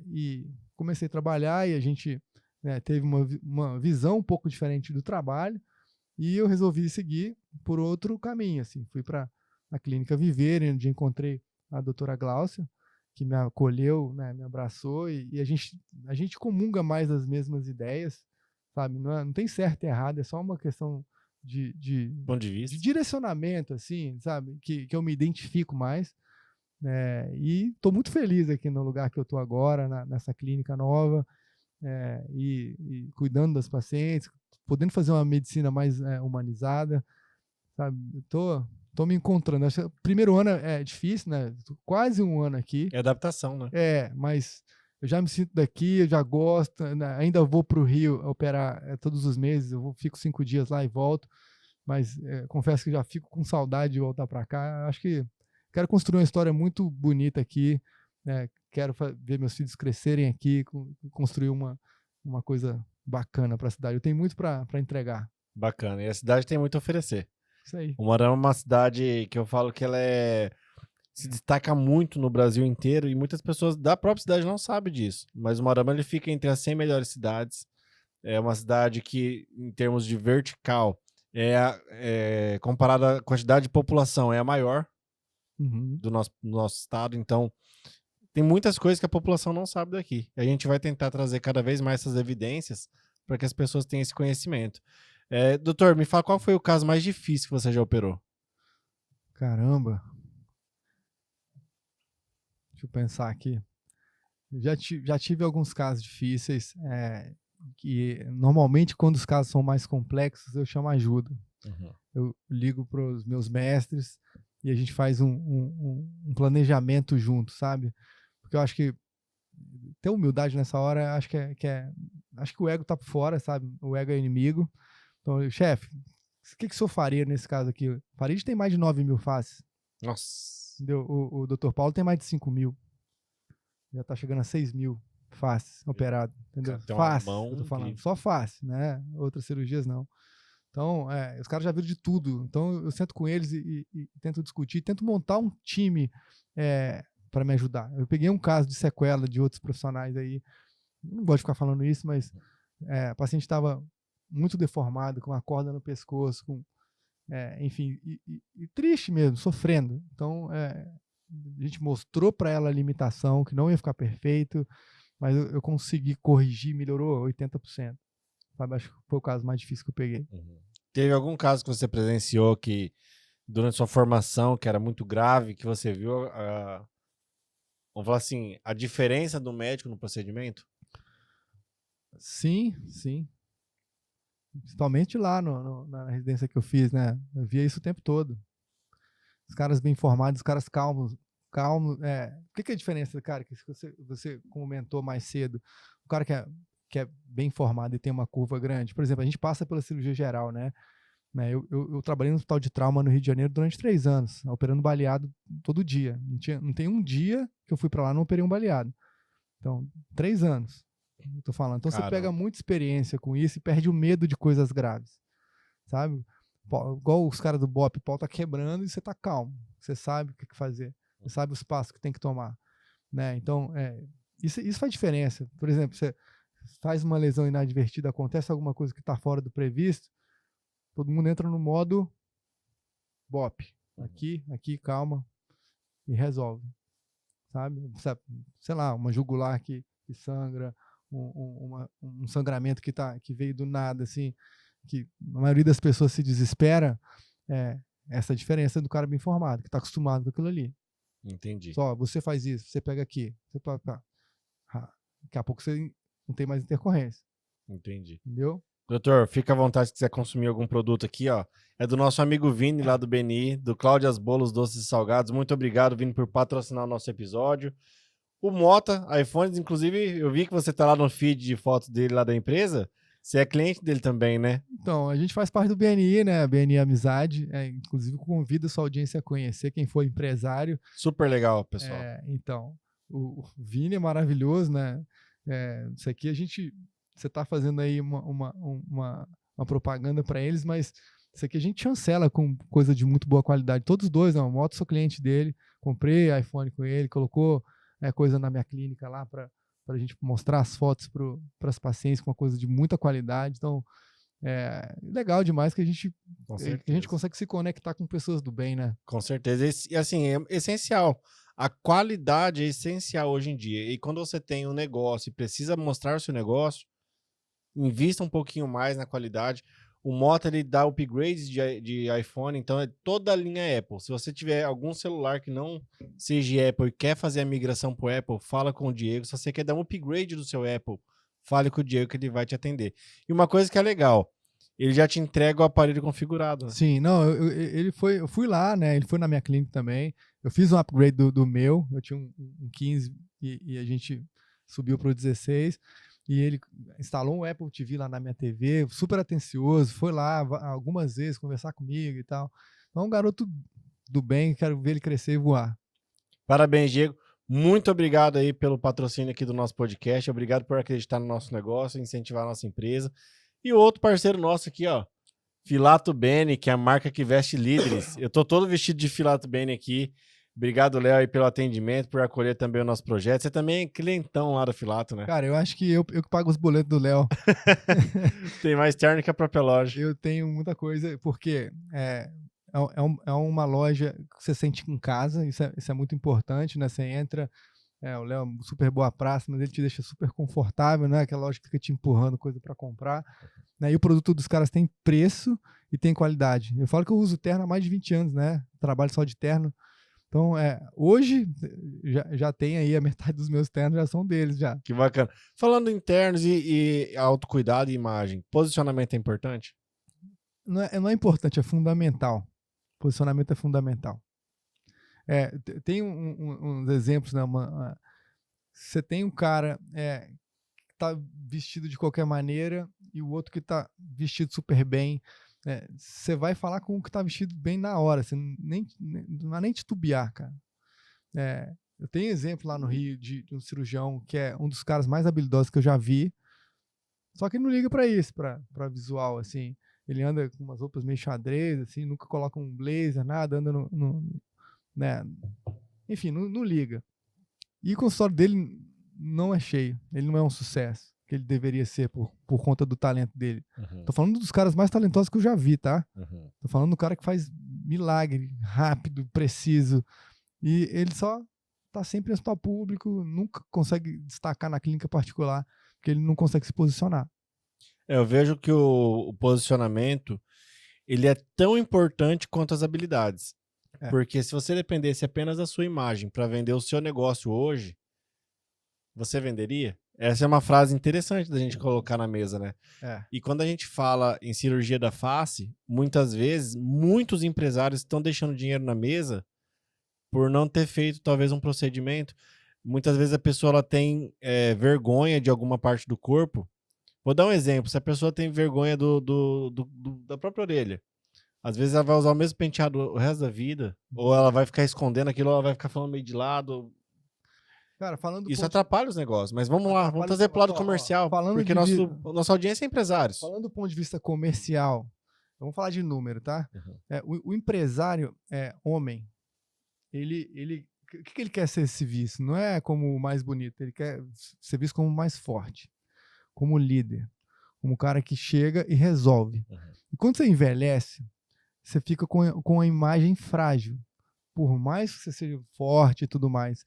e comecei a trabalhar e a gente teve uma visão um pouco diferente do trabalho e eu resolvi seguir por outro caminho, assim. Fui para a Clínica Viver, onde encontrei a doutora Gláucia, que me acolheu, né, me abraçou e a gente comunga mais das mesmas ideias, sabe? Não tem certo e errado, é só uma questão de ponto de vista, de direcionamento, assim, sabe? Que eu me identifico mais. E estou muito feliz aqui no lugar que eu estou agora, nessa clínica nova, e cuidando das pacientes, podendo fazer uma medicina mais humanizada, sabe? Tô me encontrando. Acho que o primeiro ano é difícil, né? Tô quase 1 ano aqui. É adaptação, né? Mas eu já me sinto daqui, eu já gosto, né? Ainda vou para o Rio operar todos os meses, fico 5 dias lá e volto, mas confesso que já fico com saudade de voltar para cá. Acho que quero construir uma história muito bonita aqui, né? Quero ver meus filhos crescerem aqui, construir uma coisa bacana para a cidade. Eu tenho muito para entregar. Bacana, e a cidade tem muito a oferecer. Isso aí. Umuarama é uma cidade que eu falo que ela se destaca muito no Brasil inteiro e muitas pessoas da própria cidade não sabem disso. Mas Umuarama ele fica entre as 100 melhores cidades. É uma cidade que, em termos de vertical, comparada à quantidade de população, é a maior do nosso estado. Então, tem muitas coisas que a população não sabe daqui. A gente vai tentar trazer cada vez mais essas evidências para que as pessoas tenham esse conhecimento. Doutor, me fala qual foi o caso mais difícil que você já operou? Caramba. Deixa eu pensar aqui. Já tive alguns casos difíceis, que normalmente quando os casos são mais complexos eu chamo ajuda. Uhum. Eu ligo para os meus mestres e a gente faz um planejamento junto, sabe? Porque eu acho que ter humildade nessa hora, acho que o ego tá por fora, sabe? O ego é inimigo. Então, chefe, o que o senhor faria nesse caso aqui? O Farid tem mais de 9 mil faces, Nossa. entendeu? O Dr. Paulo tem mais de 5 mil. Já tá chegando a 6 mil faces operado, entendeu? Cara, tem uma Face, mão eu tô falando. incrível. Só face, né? Outras cirurgias não. Então, os caras já viram de tudo. Então, eu sento com eles e tento discutir, tento montar um time para me ajudar. Eu peguei um caso de sequela de outros profissionais aí. Não gosto de ficar falando isso, mas o paciente estava muito deformado, com uma corda no pescoço, enfim, e triste mesmo, sofrendo. Então, a gente mostrou para ela a limitação, que não ia ficar perfeito, mas eu consegui corrigir, melhorou 80%. Sabe? Acho que foi o caso mais difícil que eu peguei. Uhum. Teve algum caso que você presenciou que, durante sua formação, que era muito grave, que você viu, vamos falar assim, a diferença do médico no procedimento? Sim, sim. Principalmente lá na residência que eu fiz, né? Eu via isso o tempo todo. Os caras bem informados, os caras calmos. O que é a diferença, cara, que você comentou mais cedo? O cara que é bem informado e tem uma curva grande. Por exemplo, a gente passa pela cirurgia geral, né? Eu trabalhei no hospital de trauma no Rio de Janeiro durante 3 anos, operando baleado todo dia. Não tem um dia que eu fui para lá e não operei um baleado. Então, 3 anos. Eu tô falando. Então, você pega Caramba. muita experiência com isso e perde o medo de coisas graves, sabe? Igual os caras do BOP, o pau tá quebrando e você tá calmo. Você sabe o que fazer. Você sabe os passos que tem que tomar, né? Então, isso faz diferença. Por exemplo, você faz uma lesão inadvertida, acontece alguma coisa que está fora do previsto, todo mundo entra no modo BOP. Aqui, calma, e resolve, sabe? Sei lá, uma jugular que sangra, um sangramento que veio do nada, assim, que a maioria das pessoas se desespera, essa diferença do cara bem informado, que está acostumado com aquilo ali. Entendi. Só, você faz isso, você pega aqui, daqui a pouco você não tem mais intercorrência. Entendi. Entendeu? Doutor, fica à vontade se quiser consumir algum produto aqui, ó. É do nosso amigo Vini, lá do BNI, do Cláudias Bolos Doces e Salgados. Muito obrigado, Vini, por patrocinar o nosso episódio. O Mota, iPhones, inclusive, eu vi que você tá lá no feed de fotos dele lá da empresa. Você é cliente dele também, né? Então, a gente faz parte do BNI, né? BNI Amizade. Inclusive, convido sua audiência a conhecer quem for empresário. Super legal, pessoal. Então, o Vini é maravilhoso, né? Isso aqui você está fazendo aí uma propaganda para eles, mas isso aqui a gente chancela com coisa de muito boa qualidade. Todos os dois, não. O Moto, sou cliente dele, comprei iPhone com ele, colocou coisa na minha clínica lá para a gente mostrar as fotos para as pacientes com uma coisa de muita qualidade. Então, legal demais que a gente consegue se conectar com pessoas do bem, né? Com certeza. E assim, é essencial. A qualidade é essencial hoje em dia. E quando você tem um negócio e precisa mostrar o seu negócio, invista um pouquinho mais na qualidade. O Moto, ele dá upgrades de iPhone, então é toda a linha Apple. Se você tiver algum celular que não seja Apple e quer fazer a migração para o Apple, fala com o Diego. Se você quer dar um upgrade do seu Apple, fale com o Diego que ele vai te atender. E uma coisa que é legal, ele já te entrega o aparelho configurado. Né? Sim, não, eu fui lá, né? Ele foi na minha clínica também. Eu fiz um upgrade do meu, eu tinha um 15 e a gente subiu para o 16. E ele instalou um Apple TV lá na minha TV, super atencioso, foi lá algumas vezes conversar comigo e tal. Então, um garoto do bem, quero ver ele crescer e voar. Parabéns, Diego. Muito obrigado aí pelo patrocínio aqui do nosso podcast. Obrigado por acreditar no nosso negócio, incentivar a nossa empresa. E outro parceiro nosso aqui, ó, Filato Bene, que é a marca que veste líderes. Eu tô todo vestido de Filato Bene aqui. Obrigado, Léo, aí pelo atendimento, por acolher também o nosso projeto. Você também é clientão lá do Filato, né? Cara, eu acho que eu que pago os boletos do Léo. Tem mais terno que a própria loja. Eu tenho muita coisa, porque é uma loja que você sente em casa, isso é muito importante, né? Você entra, O Léo é super boa praça, mas ele te deixa super confortável, né? Aquela loja que fica te empurrando coisa para comprar. Né? E o produto dos caras tem preço e tem qualidade. Eu falo que eu uso terno há mais de 20 anos, né? Trabalho só de terno. Então, hoje já tem aí a metade dos meus ternos já são deles já. Que bacana. Falando em ternos e autocuidado e imagem, posicionamento é importante? Não é importante, é fundamental. Posicionamento é fundamental. Tem uns exemplos, né? Você tem um cara que tá vestido de qualquer maneira e o outro que tá vestido super bem. Você vai falar com o que tá vestido bem na hora. Você não vai nem titubear, cara. Eu tenho exemplo lá no Rio de um cirurgião que é um dos caras mais habilidosos que eu já vi. Só que ele não liga pra isso, pra visual, assim. Ele anda com umas roupas meio xadrez, assim, nunca coloca um blazer, nada, anda né? Enfim, não liga. E o consultório dele não é cheio. Ele não é um sucesso que ele deveria ser por conta do talento dele. Uhum. Tô falando dos caras mais talentosos que eu já vi, tá? Uhum. Tô falando do cara que faz milagre, rápido, preciso. E ele só tá sempre em hospital público, nunca consegue destacar na clínica particular, porque ele não consegue se posicionar. Eu vejo que o posicionamento ele é tão importante quanto as habilidades. Porque se você dependesse apenas da sua imagem para vender o seu negócio hoje, você venderia? Essa é uma frase interessante da gente colocar na mesa, né? E quando a gente fala em cirurgia da face, muitas vezes, muitos empresários estão deixando dinheiro na mesa por não ter feito talvez um procedimento. Muitas vezes a pessoa ela tem vergonha de alguma parte do corpo. Vou dar um exemplo. Se a pessoa tem vergonha da própria orelha, às vezes ela vai usar o mesmo penteado o resto da vida, ou ela vai ficar escondendo aquilo, ou ela vai ficar falando meio de lado. Cara, falando Isso atrapalha os negócios, mas vamos lá, vamos trazer pro lado comercial, porque nossa audiência é empresários. Falando do ponto de vista comercial, vamos falar de número, tá? O empresário homem, ele o que ele quer ser visto? Não é como o mais bonito, ele quer ser visto como o mais forte, como líder, como o cara que chega e resolve. E quando você envelhece, você fica com a imagem frágil. Por mais que você seja forte e tudo mais,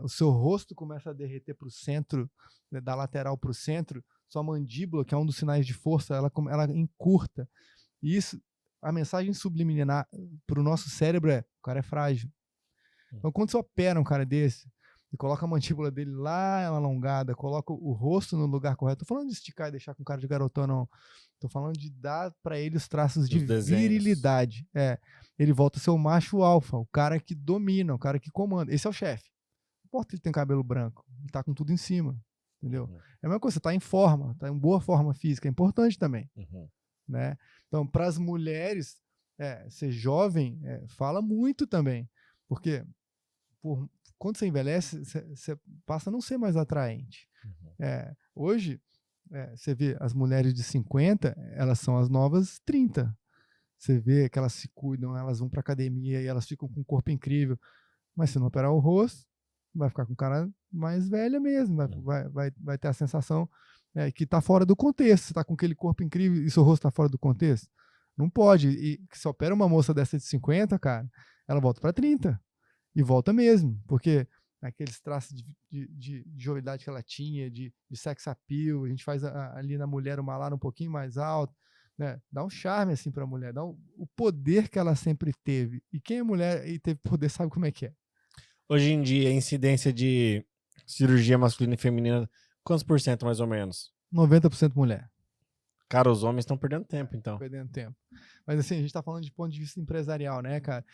o seu rosto começa a derreter para o centro, né, da lateral para o centro, sua mandíbula, que é um dos sinais de força, ela encurta. E isso, a mensagem subliminar para o nosso cérebro o cara é frágil. Então, quando você opera um cara desse, e coloca a mandíbula dele lá alongada, coloca o rosto no lugar correto, tô falando de esticar e deixar com cara de garotão, não. Tô falando de dar para ele os traços de virilidade. Ele volta a ser o macho alfa, o cara que domina, o cara que comanda. Esse é o chefe. Não importa ele tem cabelo branco, ele tá com tudo em cima, entendeu? É a mesma coisa, você tá em forma, tá em boa forma física, é importante também. Né? Então, para as mulheres, ser jovem fala muito também, porque quando você envelhece, você passa a não ser mais atraente. Hoje, você vê as mulheres de 50, elas são as novas 30. Você vê que elas se cuidam, elas vão para academia e elas ficam com um corpo incrível. Mas se não operar o rosto, vai ficar com cara mais velha mesmo. Vai ter a sensação que está fora do contexto. Você está com aquele corpo incrível e seu rosto está fora do contexto. Não pode. E se opera uma moça dessa de 50, cara, ela volta para 30. E volta mesmo, porque aqueles traços de jovialidade que ela tinha, de sex appeal, a gente faz ali na mulher uma lara um pouquinho mais alta, né? Dá um charme assim para a mulher, dá o poder que ela sempre teve. E quem é mulher e teve poder sabe como é que é. Hoje em dia, a incidência de cirurgia masculina e feminina, quantos por cento mais ou menos? 90% mulher. Cara, os homens estão perdendo tempo, então. Perdendo tempo. Mas assim, a gente tá falando de ponto de vista empresarial, né, cara?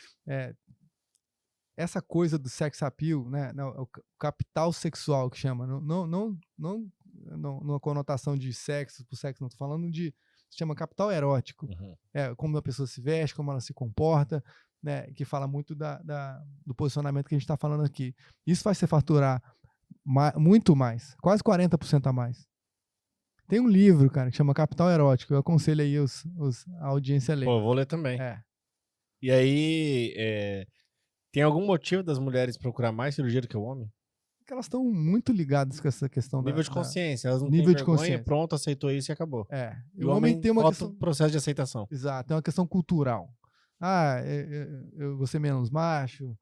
Essa coisa do sex appeal, né, o capital sexual que chama, não numa conotação de sexo por sexo, não, tô falando se chama capital erótico, como a pessoa se veste, como ela se comporta, né, que fala muito do posicionamento que a gente está falando aqui. Isso vai se faturar muito mais, quase 40% a mais. Tem um livro, cara, que chama Capital Erótico, eu aconselho aí a audiência a ler. Pô, vou ler também. E aí, tem algum motivo das mulheres procurar mais cirurgia do que o homem? Porque elas estão muito ligadas com essa questão nível de consciência. Elas não nível têm de vergonha, consciência. Pronto, aceitou isso e acabou. E o homem tem uma questão... processo de aceitação. Exato, é uma questão cultural. Eu vou ser menos macho,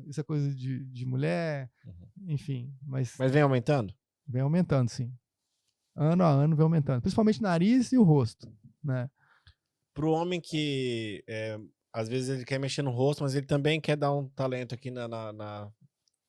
isso é coisa de mulher, enfim, mas Mas vem aumentando? vem aumentando, sim. Ano a ano vem aumentando, principalmente nariz e o rosto, né? Pro homem que às vezes ele quer mexer no rosto, mas ele também quer dar um talento aqui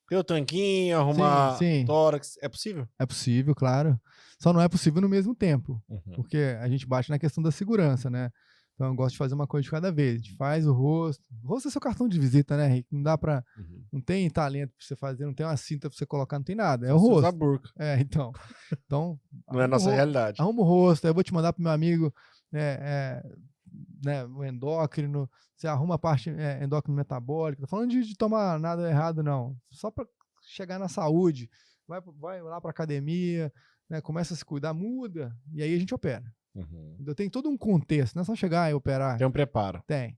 ter o tanquinho, Sim, arrumar sim, tórax. É possível? é possível, claro. Só não é possível no mesmo tempo, Uhum. porque a gente bate na questão da segurança, né? Então eu gosto de fazer uma coisa de cada vez. A gente faz o rosto. O rosto é seu cartão de visita, né, Rick? Não dá pra. Não tem talento pra você fazer, não tem uma cinta pra você colocar, não tem nada. É o Só se usar rosto. burca. Então. Então, Não é a nossa realidade. arruma o rosto, aí eu vou te mandar pro meu amigo né, o endócrino, você arruma a parte endócrino metabólica. Tô falando de tomar nada errado, não. Só para chegar na saúde. Vai lá pra academia, né, começa a se cuidar, muda, e aí a gente opera. Então tem todo um contexto, não é só chegar e operar. Tem um preparo. Tem.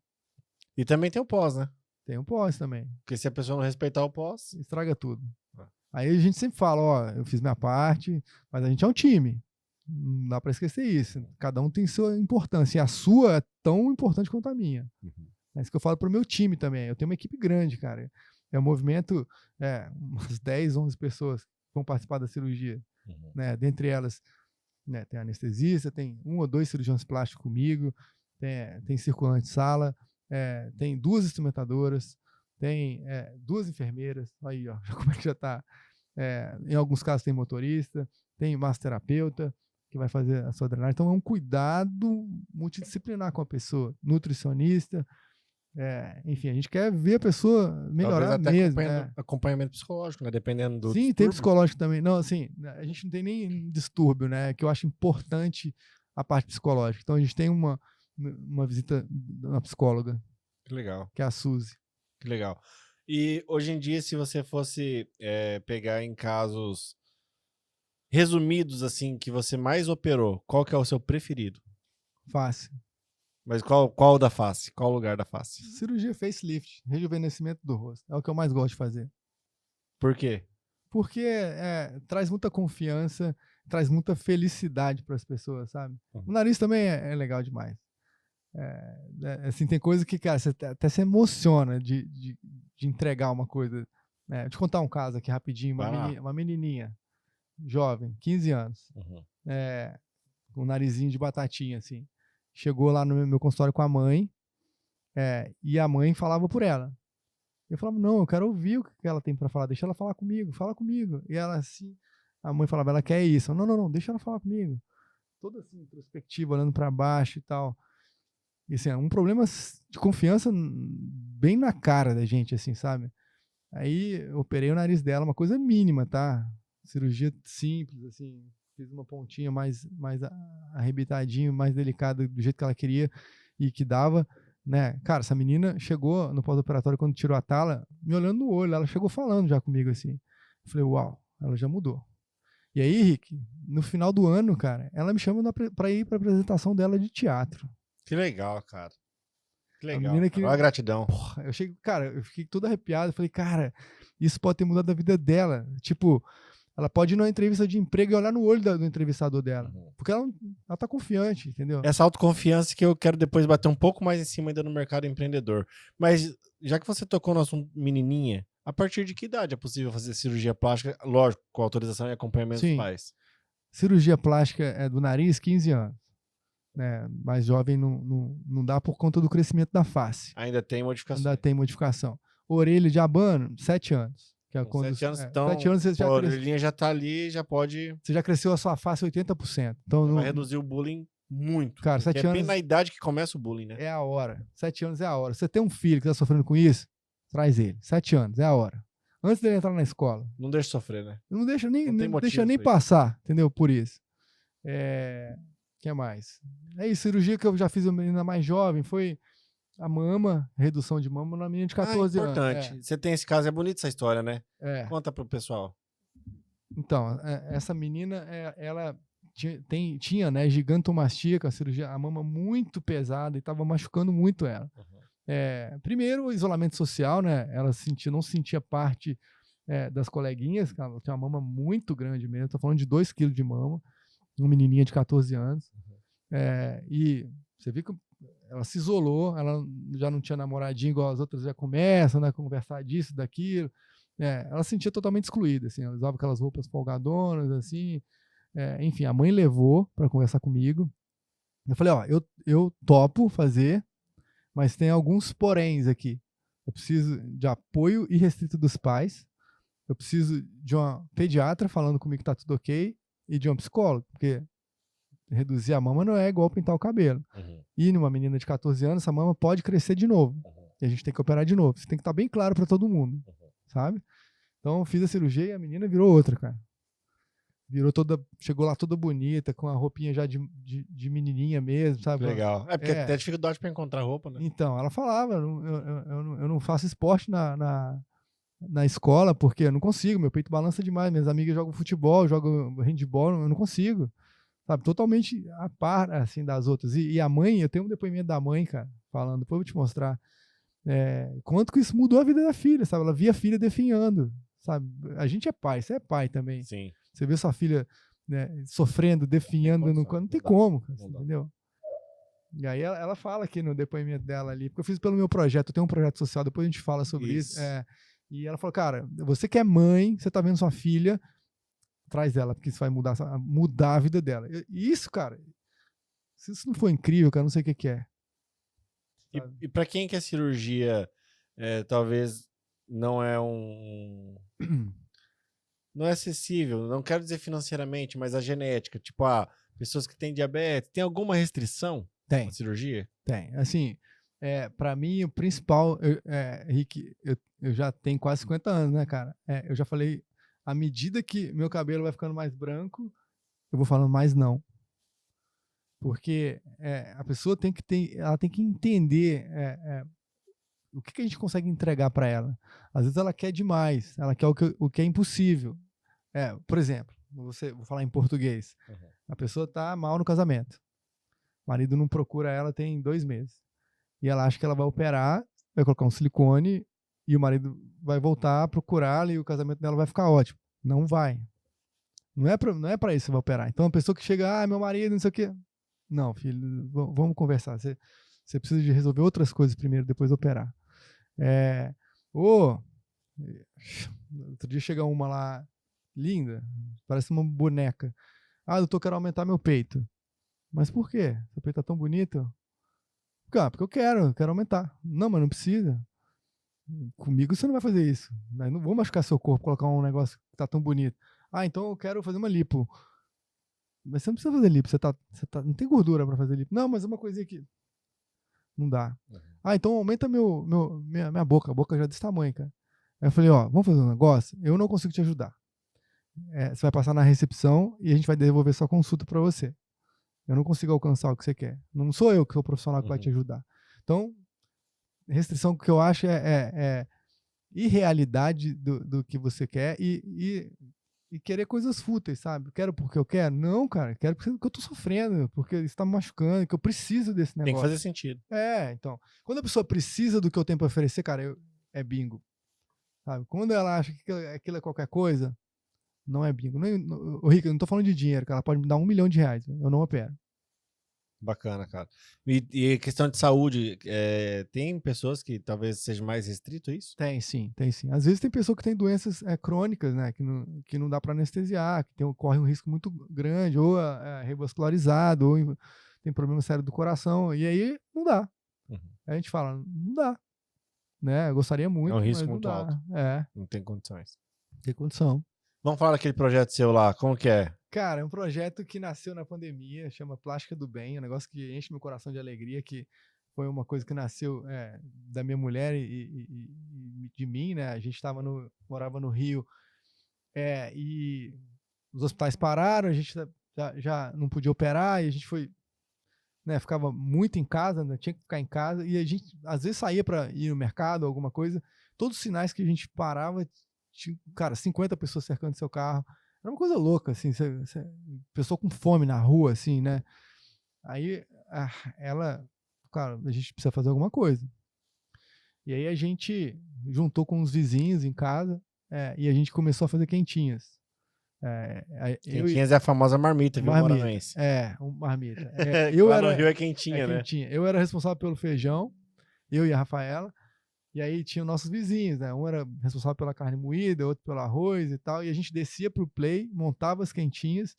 E também tem o pós, né? Tem um pós também. Porque se a pessoa não respeitar o pós... Estraga tudo. Ah. Aí a gente sempre fala, ó, eu fiz minha parte, mas a gente é um time. Não dá pra esquecer isso. Cada um tem sua importância. E a sua é tão importante quanto a minha. É isso que eu falo pro meu time também. Eu tenho uma equipe grande, cara. É um movimento, umas 10, 11 pessoas que vão participar da cirurgia. Né? Dentre elas, né, tem anestesista, tem 1 ou 2 cirurgiões plásticos comigo, tem circulante de sala, tem 2 instrumentadoras, tem 2 enfermeiras. Aí, ó, como é que já tá? Em alguns casos tem motorista, tem massoterapeuta que vai fazer a sua drenagem. Então é um cuidado multidisciplinar com a pessoa, nutricionista, enfim, a gente quer ver a pessoa melhorar Talvez até mesmo. acompanhamento psicológico, né? Dependendo do Sim, distúrbio. tem psicológico também. Não, assim, a gente não tem nem distúrbio, né? Que eu acho importante a parte psicológica. Então a gente tem uma visita na psicóloga. Que legal. Que é a Suzy. Que legal. E hoje em dia, se você fosse pegar em casos resumidos, assim, que você mais operou, qual que é o seu preferido? Face. Mas qual da face? Qual lugar da face? Cirurgia facelift, rejuvenescimento do rosto. É o que eu mais gosto de fazer. Por quê? Porque traz muita confiança, traz muita felicidade para as pessoas, sabe? O nariz também é legal demais. Assim, tem coisa que, cara, você até se emociona de entregar uma coisa. Vou te contar um caso aqui rapidinho. Uma menininha jovem, 15 anos, com um narizinho de batatinha, assim. Chegou lá no meu consultório com a mãe, e a mãe falava por ela. Eu falava, não, eu quero ouvir o que ela tem para falar, deixa ela falar comigo, fala comigo. E ela assim, a mãe falava, ela quer isso. Eu, não, deixa ela falar comigo. Toda assim, introspectiva, olhando para baixo e tal. E assim, um problema de confiança bem na cara da gente, assim, sabe? Aí eu operei o nariz dela, uma coisa mínima, tá? Cirurgia simples, assim, fiz uma pontinha mais arrebitadinho, mais delicada, do jeito que ela queria e que dava, né? Cara, essa menina chegou no pós-operatório, quando tirou a tala, me olhando no olho, ela chegou falando já comigo, assim. Eu falei, uau, ela já mudou. E aí, Rick, no final do ano, cara, ela me chama pra ir pra apresentação dela de teatro. Que legal, cara. Que legal. Olha a gratidão. Porra, eu fiquei todo arrepiado. Eu falei, cara, isso pode ter mudado a vida dela. Tipo, ela pode ir numa entrevista de emprego e olhar no olho do entrevistador dela. Porque ela tá confiante, entendeu? Essa autoconfiança que eu quero depois bater um pouco mais em cima ainda no mercado empreendedor. Mas, já que você tocou no assunto menininha, a partir de que idade é possível fazer cirurgia plástica? Lógico, com autorização e acompanhamento dos pais. Cirurgia plástica do nariz, 15 anos. Né? Mais jovem não dá por conta do crescimento da face. Ainda tem modificação. Ainda tem modificação. Orelha de abano, 7 anos. Que é com 7 anos, então, 7 anos você a orelhinha já tá ali, já pode... Você já cresceu a sua face 80%. Então vai reduzir o bullying muito. Cara, 7 anos... bem na idade que começa o bullying, né? É a hora. 7 anos é a hora. Você tem um filho que tá sofrendo com isso, traz ele. 7 anos, é a hora. Antes dele entrar na escola. Não deixa sofrer, né? Não deixa nem passar, entendeu? Por isso. Que mais? Isso, cirurgia que eu já fiz uma menina mais jovem foi a mama, redução de mama na menina de 14 anos. Importante. Você tem esse caso, é bonita essa história, né? Conta pro pessoal. Então, essa menina, ela tinha, né, gigantomastia, com a cirurgia, a mama muito pesada e estava machucando muito ela. Primeiro, o isolamento social, né? Ela não sentia parte das coleguinhas, ela tinha uma mama muito grande mesmo, tô falando de 2 quilos de mama, uma menininha de 14 anos. E você viu que ela se isolou, ela já não tinha namoradinho igual as outras já começam, né, conversar disso, daquilo. Ela se sentia totalmente excluída, assim, ela usava aquelas roupas folgadonas, assim. Enfim, a mãe levou para conversar comigo. Eu falei, ó, eu topo fazer, mas tem alguns poréns aqui. Eu preciso de apoio irrestrito dos pais, eu preciso de uma pediatra falando comigo que tá tudo ok, e de um psicólogo, porque reduzir a mama não é igual pintar o cabelo. E numa menina de 14 anos, essa mama pode crescer de novo. E a gente tem que operar de novo. Isso tem que estar bem claro para todo mundo, sabe? Então eu fiz a cirurgia e a menina virou outra, cara. Chegou lá toda bonita, com a roupinha já de menininha mesmo, sabe? Legal. Porque até dificuldade para encontrar roupa, né? Então, ela falava, eu não faço esporte na escola porque eu não consigo, meu peito balança demais, minhas amigas jogam futebol, jogam handball, eu não consigo, sabe? Totalmente a par, assim, das outras. E a mãe, eu tenho um depoimento da mãe, cara, falando, depois eu vou te mostrar, quanto que isso mudou a vida da filha, sabe? Ela via a filha definhando, sabe? A gente é pai, você é pai também. Sim. Você vê sua filha, né, sofrendo, definhando, não tem como, cara, entendeu? E aí ela fala aqui no depoimento dela ali, porque eu fiz pelo meu projeto, eu tenho um projeto social, depois a gente fala sobre isso. E ela falou, cara, você que é mãe, você tá vendo sua filha, traz ela, porque isso vai mudar a vida dela. E isso, cara, se isso não for incrível, cara, eu não sei o que é. E para quem que a cirurgia talvez não é não é acessível, não quero dizer financeiramente, mas a genética, tipo, pessoas que têm diabetes, tem alguma restrição na cirurgia? Tem, assim, para mim o principal, Rick, eu já tenho quase 50 anos, né, cara? Eu já falei, à medida que meu cabelo vai ficando mais branco, eu vou falando mais não. Porque a pessoa ela tem que entender o que a gente consegue entregar para ela. Às vezes ela quer demais, ela quer o que é impossível. Por exemplo, vou falar em português. A pessoa está mal no casamento. O marido não procura ela tem 2 meses. E ela acha que ela vai operar, vai colocar um silicone e o marido vai voltar a procurá-la e o casamento dela vai ficar ótimo. Não vai. Não é para isso que você vai operar. Então a pessoa que chega, meu marido, não sei o quê. Não, filho, vamos conversar. Você precisa de resolver outras coisas primeiro, depois operar. Outro dia chega uma lá, linda, parece uma boneca. Doutor, quero aumentar meu peito. Mas por quê? Seu peito tá tão bonito? Porque eu quero aumentar. Não, mas não precisa. Comigo você não vai fazer isso. Eu não vou machucar seu corpo, colocar um negócio que tá tão bonito. Então eu quero fazer uma lipo. Mas você não precisa fazer lipo, não tem gordura para fazer lipo. Não, mas é uma coisinha aqui. Não dá. Então aumenta minha boca. A boca já é desse tamanho, cara. Aí eu falei, vamos fazer um negócio? Eu não consigo te ajudar. Você vai passar na recepção e a gente vai devolver sua consulta para você. Eu não consigo alcançar o que você quer. Não sou eu que sou o profissional que vai te ajudar. Então, restrição que eu acho é irrealidade do que você quer e querer coisas fúteis, sabe? Quero porque eu quero? Não, cara. Quero porque eu tô sofrendo, porque isso tá me machucando, que eu preciso desse negócio. Tem que fazer sentido. Então. Quando a pessoa precisa do que eu tenho para oferecer, cara, é bingo. Sabe? Quando ela acha que aquilo é qualquer coisa, não é bingo. Rico, eu não tô falando de dinheiro, cara. Ela pode me dar R$1 milhão, eu não opero. Bacana, cara. E questão de saúde, tem pessoas que talvez seja mais restrito isso? Tem sim. Às vezes tem pessoa que tem doenças crônicas, né, que não dá para anestesiar, que corre um risco muito grande, ou é revascularizado, ou tem problema sério do coração, e aí não dá. Aí a gente fala, não dá. Né? Eu gostaria muito, é um risco mas muito não dá. alto. Não tem condições. Tem condição. Vamos falar daquele projeto seu lá, como que é? Cara, é um projeto que nasceu na pandemia, chama Plástica do Bem, um negócio que enche meu coração de alegria, que foi uma coisa que nasceu da minha mulher e de mim, né? A gente morava no Rio e os hospitais pararam, a gente já não podia operar e a gente foi, né, ficava muito em casa, né, tinha que ficar em casa e a gente às vezes saía para ir no mercado, alguma coisa, todos os sinais que a gente parava, tinha, cara, 50 pessoas cercando seu carro. Era uma coisa louca, assim, pessoa com fome na rua, assim, né? Aí cara, a gente precisa fazer alguma coisa. E aí a gente juntou com os vizinhos em casa e a gente começou a fazer quentinhas. Quentinhas é a famosa marmita, viu, marmita, Moranense? marmita. Lá no Rio é quentinha, né? Quentinha. Eu era responsável pelo feijão, eu e a Rafaela. E aí tinha nossos vizinhos, né? Um era responsável pela carne moída, outro pelo arroz e tal. E a gente descia pro play, montava as quentinhas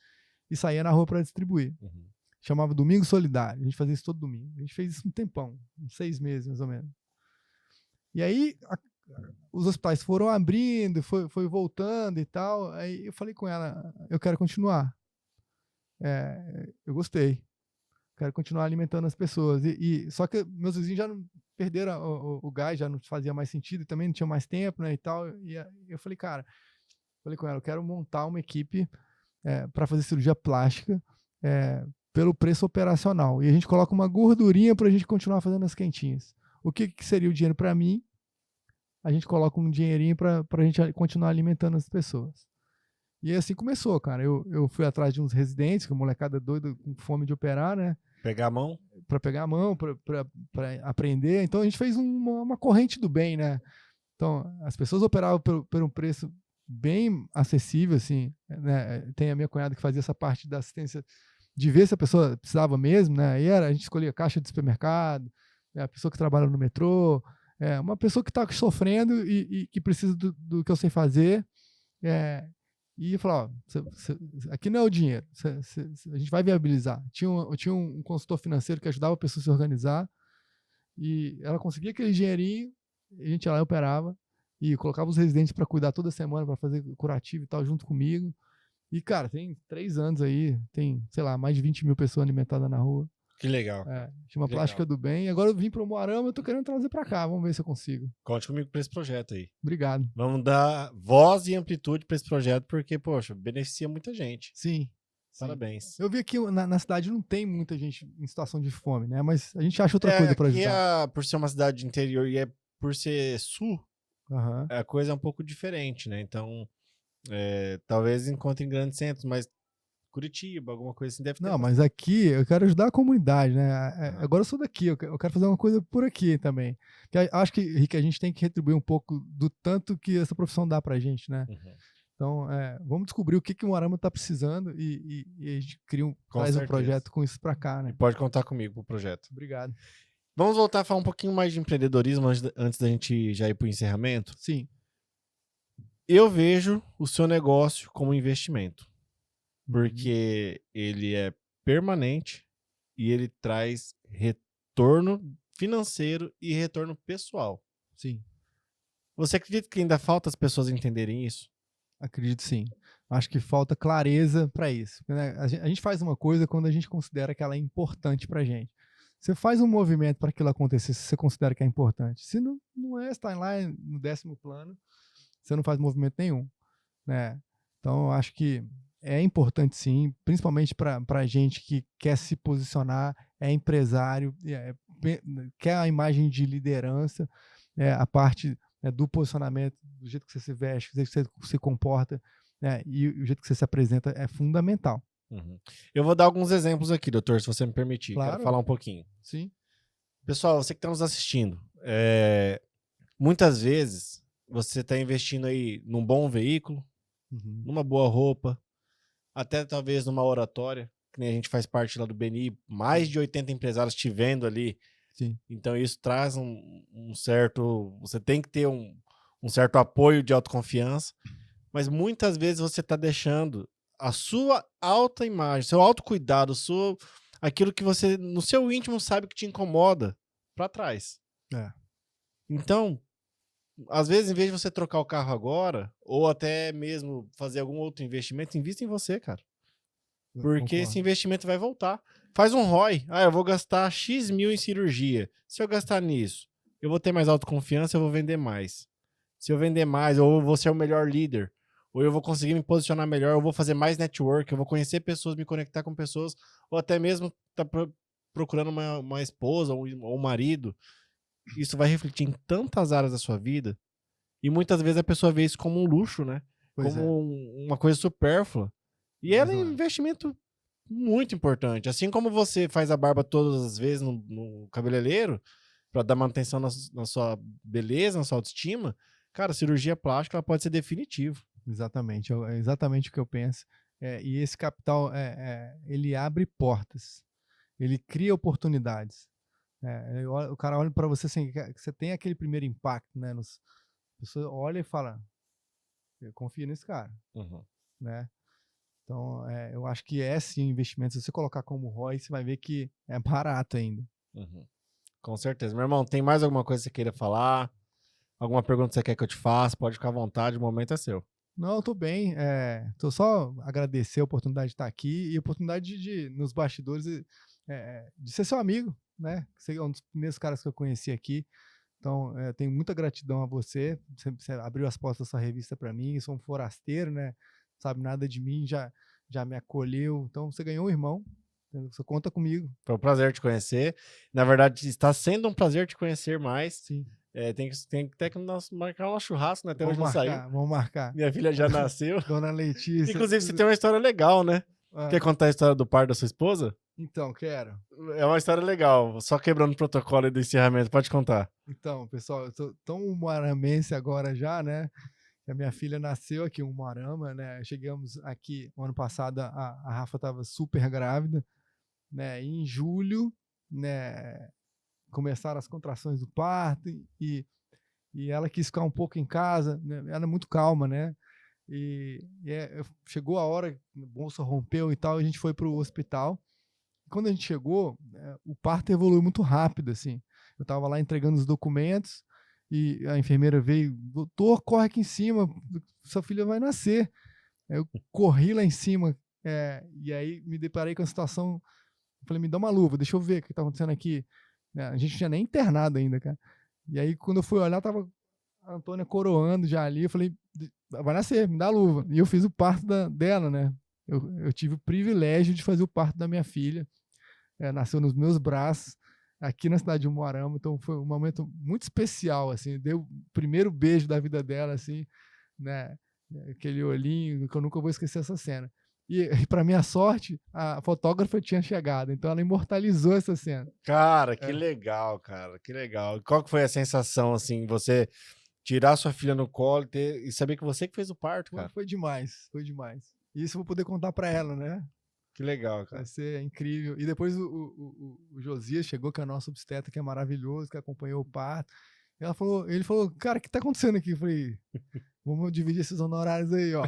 e saía na rua para distribuir. Uhum. Chamava Domingo Solidário. A gente fazia isso todo domingo. A gente fez isso um tempão, uns 6 meses mais ou menos. E aí os hospitais foram abrindo, foi voltando e tal. Aí eu falei com ela, eu quero continuar. Eu gostei. Quero continuar alimentando as pessoas. Só que meus vizinhos já não perderam o gás, já não fazia mais sentido, e também não tinha mais tempo, né, e tal. E eu falei, cara, com ela, eu quero montar uma equipe para fazer cirurgia plástica pelo preço operacional. E a gente coloca uma gordurinha para a gente continuar fazendo as quentinhas. O que seria o dinheiro para mim? A gente coloca um dinheirinho para a gente continuar alimentando as pessoas. E assim começou, cara. Eu fui atrás de uns residentes, que a molecada doida, com fome de operar, né? Pegar a mão? Para pegar a mão, para aprender. Então a gente fez uma corrente do bem, né? Então as pessoas operavam por um preço bem acessível, assim, né? Tem a minha cunhada que fazia essa parte da assistência de ver se a pessoa precisava mesmo, né? Aí a gente escolhia caixa de supermercado, a pessoa que trabalha no metrô, uma pessoa que está sofrendo e que precisa do que eu sei fazer. E falar, aqui não é o dinheiro, a gente vai viabilizar. Tinha um consultor financeiro que ajudava a pessoa a se organizar, e ela conseguia aquele dinheirinho, a gente ia lá e operava, e colocava os residentes para cuidar toda semana, para fazer curativo e tal, junto comigo. E, cara, tem 3 anos aí, tem, sei lá, mais de 20 mil pessoas alimentadas na rua. Que legal. Chama Plástica do Bem. Agora eu vim para o Moarama, eu tô querendo trazer para cá. Vamos ver se eu consigo. Conte comigo para esse projeto aí. Obrigado. Vamos dar voz e amplitude para esse projeto, porque, poxa, beneficia muita gente. Sim. Parabéns. Eu vi que na cidade não tem muita gente em situação de fome, né? Mas a gente acha outra coisa para ajudar. Por ser uma cidade interior e por ser sul, Uhum. a coisa é um pouco diferente, né? Então, talvez encontre em grandes centros, mas Curitiba, alguma coisa assim deve ter. Não, mas aqui eu quero ajudar a comunidade, né? Agora eu sou daqui, eu quero fazer uma coisa por aqui também. Acho que, Rick, a gente tem que retribuir um pouco do tanto que essa profissão dá pra gente, né? Uhum. Então, vamos descobrir o que o Moarama tá precisando e a gente traz um projeto com isso pra cá, né? E pode contar comigo pro projeto. Obrigado. Vamos voltar a falar um pouquinho mais de empreendedorismo antes da gente já ir pro encerramento? Sim. Eu vejo o seu negócio como investimento. Porque ele é permanente e ele traz retorno financeiro e retorno pessoal. Sim. Você acredita que ainda falta as pessoas entenderem isso? Acredito sim. Acho que falta clareza para isso. Né? A gente faz uma coisa quando a gente considera que ela é importante para a gente. Você faz um movimento para aquilo acontecer se você considera que é importante. Se não é, está lá no 10º plano, você não faz movimento nenhum. Né? Então, eu acho que é importante sim, principalmente para a gente que quer se posicionar, é empresário, quer a imagem de liderança, a parte do posicionamento, do jeito que você se veste, do jeito que você se comporta, e o jeito que você se apresenta é fundamental. Uhum. Eu vou dar alguns exemplos aqui, doutor, se você me permitir. Claro. Quero falar um pouquinho. Sim. Pessoal, você que está nos assistindo, muitas vezes você está investindo aí num bom veículo, numa boa roupa, até talvez numa oratória, que nem a gente faz parte lá do BNI, mais de 80 empresários te vendo ali. Sim. Então isso traz um certo... Você tem que ter um certo apoio de autoconfiança, mas muitas vezes você está deixando a sua alta imagem, seu autocuidado, aquilo que você no seu íntimo sabe que te incomoda, para trás. Então, às vezes, em vez de você trocar o carro agora, ou até mesmo fazer algum outro investimento, invista em você, cara. Porque esse investimento vai voltar. Faz um ROI. Eu vou gastar X mil em cirurgia. Se eu gastar nisso, eu vou ter mais autoconfiança, eu vou vender mais. Se eu vender mais, ou eu vou ser o melhor líder, ou eu vou conseguir me posicionar melhor, eu vou fazer mais network, eu vou conhecer pessoas, me conectar com pessoas, ou até mesmo tá procurando uma esposa ou um marido. Isso vai refletir em tantas áreas da sua vida. E muitas vezes a pessoa vê isso como um luxo, né? Como uma coisa supérflua. E ela é um investimento muito importante. Assim como você faz a barba todas as vezes no cabeleireiro, para dar manutenção na sua beleza, na sua autoestima, cara, cirurgia plástica ela pode ser definitiva. Exatamente, é exatamente o que eu penso. E esse capital, ele abre portas, ele cria oportunidades. O cara olha para você assim, que você tem aquele primeiro impacto, né? A pessoa olha e fala, eu confio nesse cara, Uhum, né? Então, eu acho que é sim um investimento. Se você colocar como ROI, você vai ver que é barato ainda. uhum. Com certeza. Meu irmão, tem mais alguma coisa que você queira falar? Alguma pergunta que você quer que eu te faça? Pode ficar à vontade, o momento é seu. Não, eu tô bem. Tô só agradecer a oportunidade de estar aqui e a oportunidade nos bastidores, de ser seu amigo, né? Você é um dos primeiros caras que eu conheci aqui. Então, tenho muita gratidão a você. Você abriu as portas da sua revista para mim. Eu sou um forasteiro, né? Não sabe nada de mim, já me acolheu. Então, você ganhou um irmão. Entendeu? Você conta comigo. Foi um prazer te conhecer. Na verdade, está sendo um prazer te conhecer mais. Sim. Tem que até que marcar um churrasco, né? Até Vamos hoje não saiu. marcar, vamos marcar. Minha filha já nasceu. Dona Letícia. Inclusive, você tem uma história legal, né? Ah, Quer contar a história do parto da sua esposa? então, quero. É uma história legal. Só quebrando o protocolo do encerramento. Pode contar. Então, pessoal, eu tô tão umuaramense agora já, né? A minha filha nasceu aqui em Umuarama, né? Chegamos aqui no ano passado, a Rafa estava super grávida, né? E em julho, né? Começaram as contrações do parto e ela quis ficar um pouco em casa, né? Ela é muito calma, né? Chegou a hora, a bolsa rompeu e tal, a gente foi para o hospital. Quando a gente chegou, o parto evoluiu muito rápido, assim. Eu estava lá entregando os documentos e a enfermeira veio, doutor, corre aqui em cima, sua filha vai nascer. Aí eu corri lá em cima, e aí me deparei com a situação, falei, me dá uma luva, deixa eu ver o que está acontecendo aqui. A gente não tinha nem internado ainda, cara. E aí quando eu fui olhar, tava a Antônia coroando já ali, eu falei, vai nascer, me dá a luva. E eu fiz o parto dela, né? Eu tive o privilégio de fazer o parto da minha filha. Nasceu nos meus braços, aqui na cidade de Umuarama, então foi um momento muito especial, assim, deu o primeiro beijo da vida dela, assim, né, aquele olhinho, que eu nunca vou esquecer essa cena. E para minha sorte, a fotógrafa tinha chegado, então ela imortalizou essa cena. Cara, que legal, cara. Que legal. Qual que foi a sensação, assim, você tirar sua filha no colo e saber que você que fez o parto, cara? Foi demais, foi demais. E isso eu vou poder contar para ela, né? Que legal, cara. Vai ser incrível. E depois o Josias chegou, que é nosso obstetra, que é maravilhoso, que acompanhou o parto. Ele falou, cara, o que tá acontecendo aqui? Eu falei, vamos dividir esses honorários aí, ó.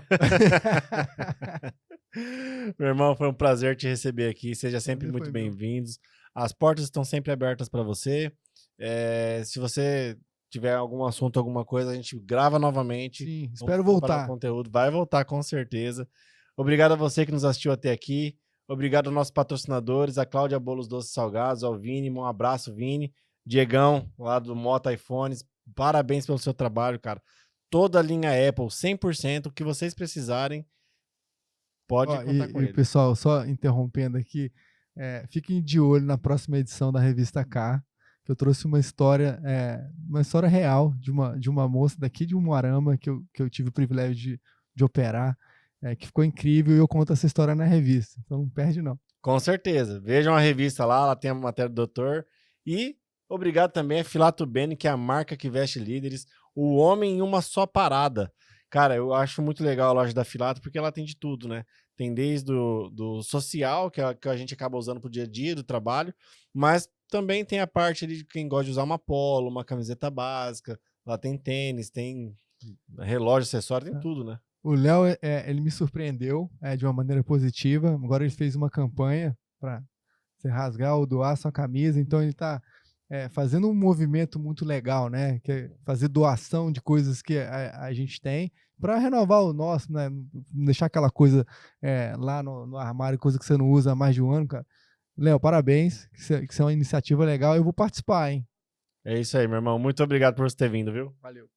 Meu irmão, foi um prazer te receber aqui. Seja sempre muito bem-vindo. As portas estão sempre abertas para você. Se você tiver algum assunto, alguma coisa, a gente grava novamente. Sim, espero voltar. O conteúdo vai voltar com certeza. Obrigado a você que nos assistiu até aqui. Obrigado aos nossos patrocinadores, a Cláudia Bolos Doces Salgados, ao Vini. Um abraço, Vini. Diegão, lá do Mota iPhones. Parabéns pelo seu trabalho, cara. Toda a linha Apple, 100%. O que vocês precisarem, pode contar com ele. Pessoal, só interrompendo aqui, fiquem de olho na próxima edição da Revista K, que eu trouxe uma história real de uma moça daqui de Umuarama, que eu tive o privilégio de operar, que ficou incrível, e eu conto essa história na revista, então não perde não. Com certeza. Vejam a revista lá, ela tem a matéria do doutor. E obrigado também a Filato Bene, que é a marca que veste líderes, o homem em uma só parada. Cara, eu acho muito legal a loja da Filato, porque ela tem de tudo, né? Tem desde do social, que a gente acaba usando pro dia a dia, do trabalho, mas também tem a parte ali de quem gosta de usar uma polo, uma camiseta básica, lá tem tênis, tem relógio, acessório, tem tudo, né? O Léo, ele me surpreendeu de uma maneira positiva. Agora ele fez uma campanha para você rasgar ou doar sua camisa, então ele está fazendo um movimento muito legal, né? Que é fazer doação de coisas que a gente tem para renovar o nosso, né? Não deixar aquela coisa lá no armário, coisa que você não usa há mais de um ano, cara. Léo, parabéns, que isso é uma iniciativa legal. Eu vou participar, hein? É isso aí, meu irmão. Muito obrigado por você ter vindo, viu? Valeu.